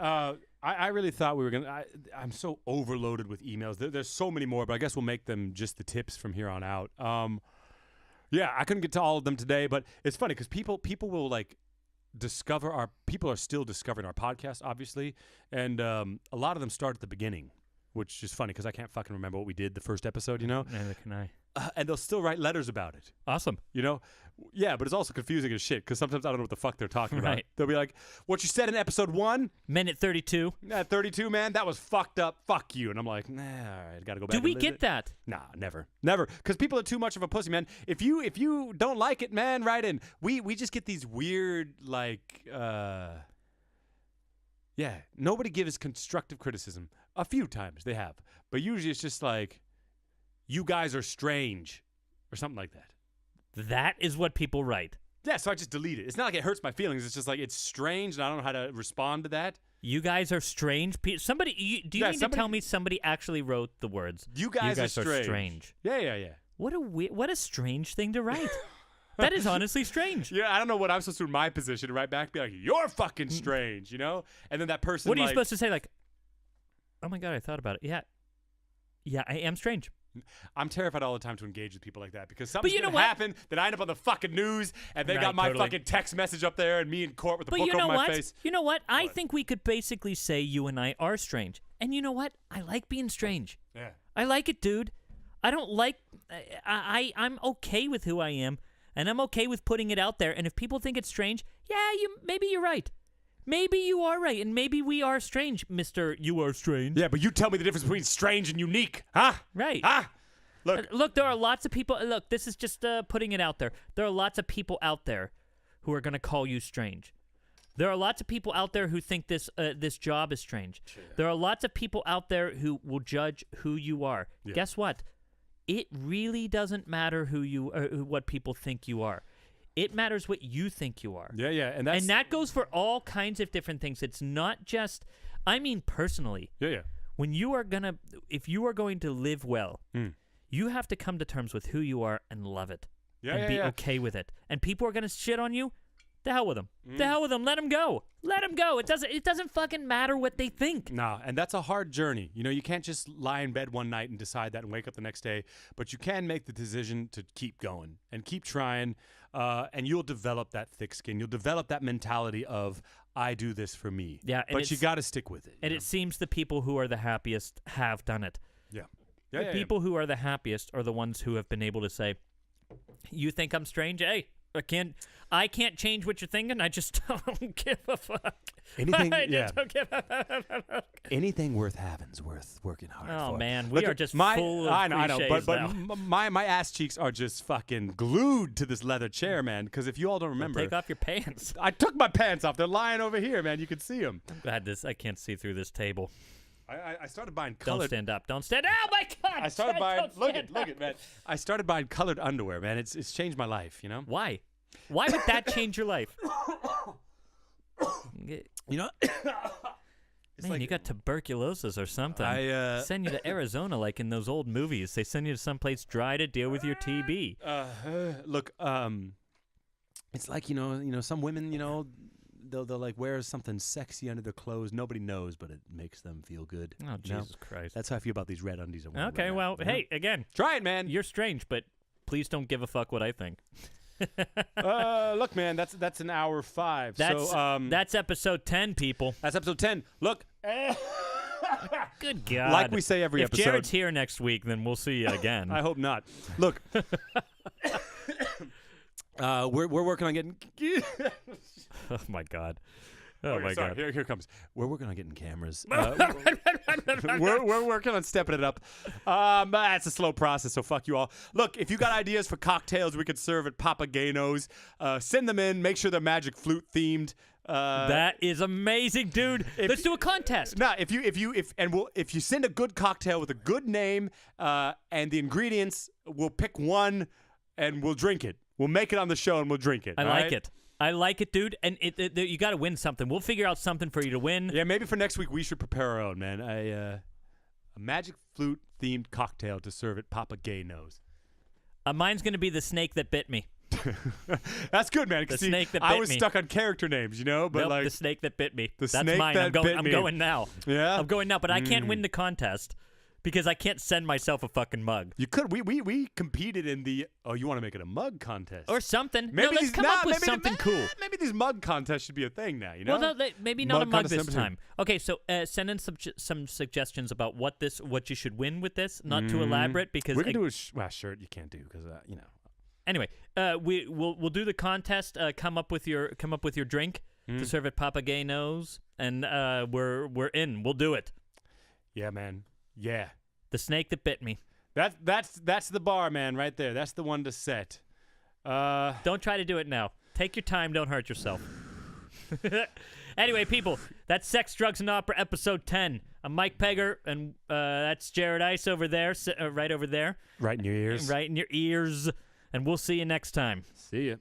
I really thought we were going to... I'm so overloaded with emails. There's so many more, but I guess we'll make them just the tips from here on out. Yeah, I couldn't get to all of them today, but it's funny because people will, like, discover our... People are still discovering our podcast, obviously, and a lot of them start at the beginning, which is funny because I can't fucking remember what we did the first episode, you know? Neither can I. And they'll still write letters about it. Awesome. You know? Yeah, but it's also confusing as shit because sometimes I don't know what the fuck they're talking about. Right. They'll be like, what you said in episode 1? Minute 32. Yeah, 32, man, that was fucked up. Fuck you. And I'm like, nah, all right, gotta go back. Do we get that? Nah, never. Because people are too much of a pussy, man. If you don't like it, man, write in. We just get these weird, like, yeah, nobody gives constructive criticism. A few times they have. But usually it's just like, you guys are strange or something like that. That is what people write. Yeah, so I just delete it. It's not like it hurts my feelings. It's just like it's strange, and I don't know how to respond to that. You guys are strange. Somebody, do you mean to tell me somebody actually wrote the words? You guys are strange. Yeah. What a strange thing to write. That is honestly strange. Yeah, I don't know what I'm supposed to do in my position to write back, be like, you're fucking strange, you know? And then that person, what are you supposed to say? Like, oh my God, I thought about it. Yeah, I am strange. I'm terrified all the time to engage with people like that because something's going to happen that I end up on the fucking news and they got my fucking text message up there and me in court with the book over my face. You know what? I think we could basically say you and I are strange. And you know what? I like being strange. Yeah. I like it, dude. I don't like... I'm okay with who I am, and I'm okay with putting it out there. And if people think it's strange, yeah, maybe you're right. Maybe you are right, and maybe we are strange, Mr. You Are Strange. Yeah, but you tell me the difference between strange and unique, huh? Right. Huh? Look, there are lots of people... Look, this is just putting it out there. There are lots of people out there who are going to call you strange. There are lots of people out there who think this job is strange. Yeah. There are lots of people out there who will judge who you are. Yeah. Guess what? It really doesn't matter what people think you are. It matters what you think you are. Yeah, and that goes for all kinds of different things. It's not just, I mean, personally. Yeah. When if you are going to live well, you have to come to terms with who you are and love it, and be okay with it. And people are going to shit on you. The hell with them. The hell with them. Let them go. Let them go. It doesn't fucking matter what they think. Nah, and that's a hard journey. You know, you can't just lie in bed one night and decide that and wake up the next day. But you can make the decision to keep going and keep trying, and you'll develop that thick skin. You'll develop that mentality of, I do this for me. Yeah, but you got to stick with it. And it seems the people who are the happiest have done it. Yeah. The people who are the happiest are the ones who have been able to say, You think I'm strange? Hey, I can't change what you're thinking. I just don't give a fuck. Anything, I yeah. just don't give a fuck. Anything worth having's worth working hard for. Oh man, we Look are at just my, full of I know, cliches but now. my ass cheeks are just fucking glued to this leather chair, man. Because if you all don't remember, Take off your pants. I took my pants off. They're lying over here, man. You can see them. I'm glad I can't see through this table. I started buying Don't colored. stand up. Don't stand. Oh my God! I started buying. Don't Look stand at, man. I started buying colored underwear, man. It's changed my life. You know. Why? Why would that change your life? You know. Man, you got tuberculosis or something. Send you to Arizona like in those old movies. They send you to someplace dry to deal with your TB. Look, it's like, you know, some women, they'll like wear something sexy under their clothes. Nobody knows, but it makes them feel good. Oh, Jesus Christ. That's how I feel about these red undies. I'm wearing Okay, right well, now. hey, again, Try it, man. you're strange, but please don't give a fuck what I think. Look, man, that's an hour 5. That's episode 10, people. That's episode 10. Look. Good God. Like we say every if episode. Jared's here next week, then we'll see you again. I hope not. Look. We're working on getting. Oh, my God. Oh, Okay, my sorry. God. Here it comes. We're working on getting cameras. We're working on stepping it up. That's a slow process, so fuck you all. Look, if you got ideas for cocktails we could serve at Papageno's, send them in. Make sure they're magic flute themed. That is amazing, dude. Let's do a contest. No, if you send a good cocktail with a good name and the ingredients, we'll pick one and we'll drink it. We'll make it on the show and we'll drink it. I like it. I like it, dude. And you got to win something. We'll figure out something for you to win. Yeah, maybe for next week we should prepare our own, man. A magic flute themed cocktail to serve at Papageno's. Mine's going to be the snake that bit me. That's good, man. The See, snake that I bit was me. stuck on character names, but Nope, like the snake that bit me. That's snake mine. that I'm going. bit I'm me. going now. Yeah? I'm going now. But I can't win the contest because I can't send myself a fucking mug You could. We competed in the. Oh, you want to make it a mug contest or something. Maybe no, let's these, come nah, up with maybe something cool. Maybe these mug contests should be a thing now. You know. Well, no, maybe not a mug contest this number two. time. Okay, so send in some suggestions about what you should win with this. Not too elaborate because we can do a shirt. You can't do because Anyway, we'll do the contest. Come up with your drink to serve at Papageno's, and we're in. We'll do it. Yeah, man. Yeah. The snake that bit me. That's the bar, man, right there. That's the one to set. Don't try to do it now. Take your time. Don't hurt yourself. Anyway, people, that's Sex, Drugs, and Opera, episode 10. I'm Mike Pegger, and that's Jared Ice over there, right over there. Right in your ears. Right in your ears. And we'll see you next time. See ya.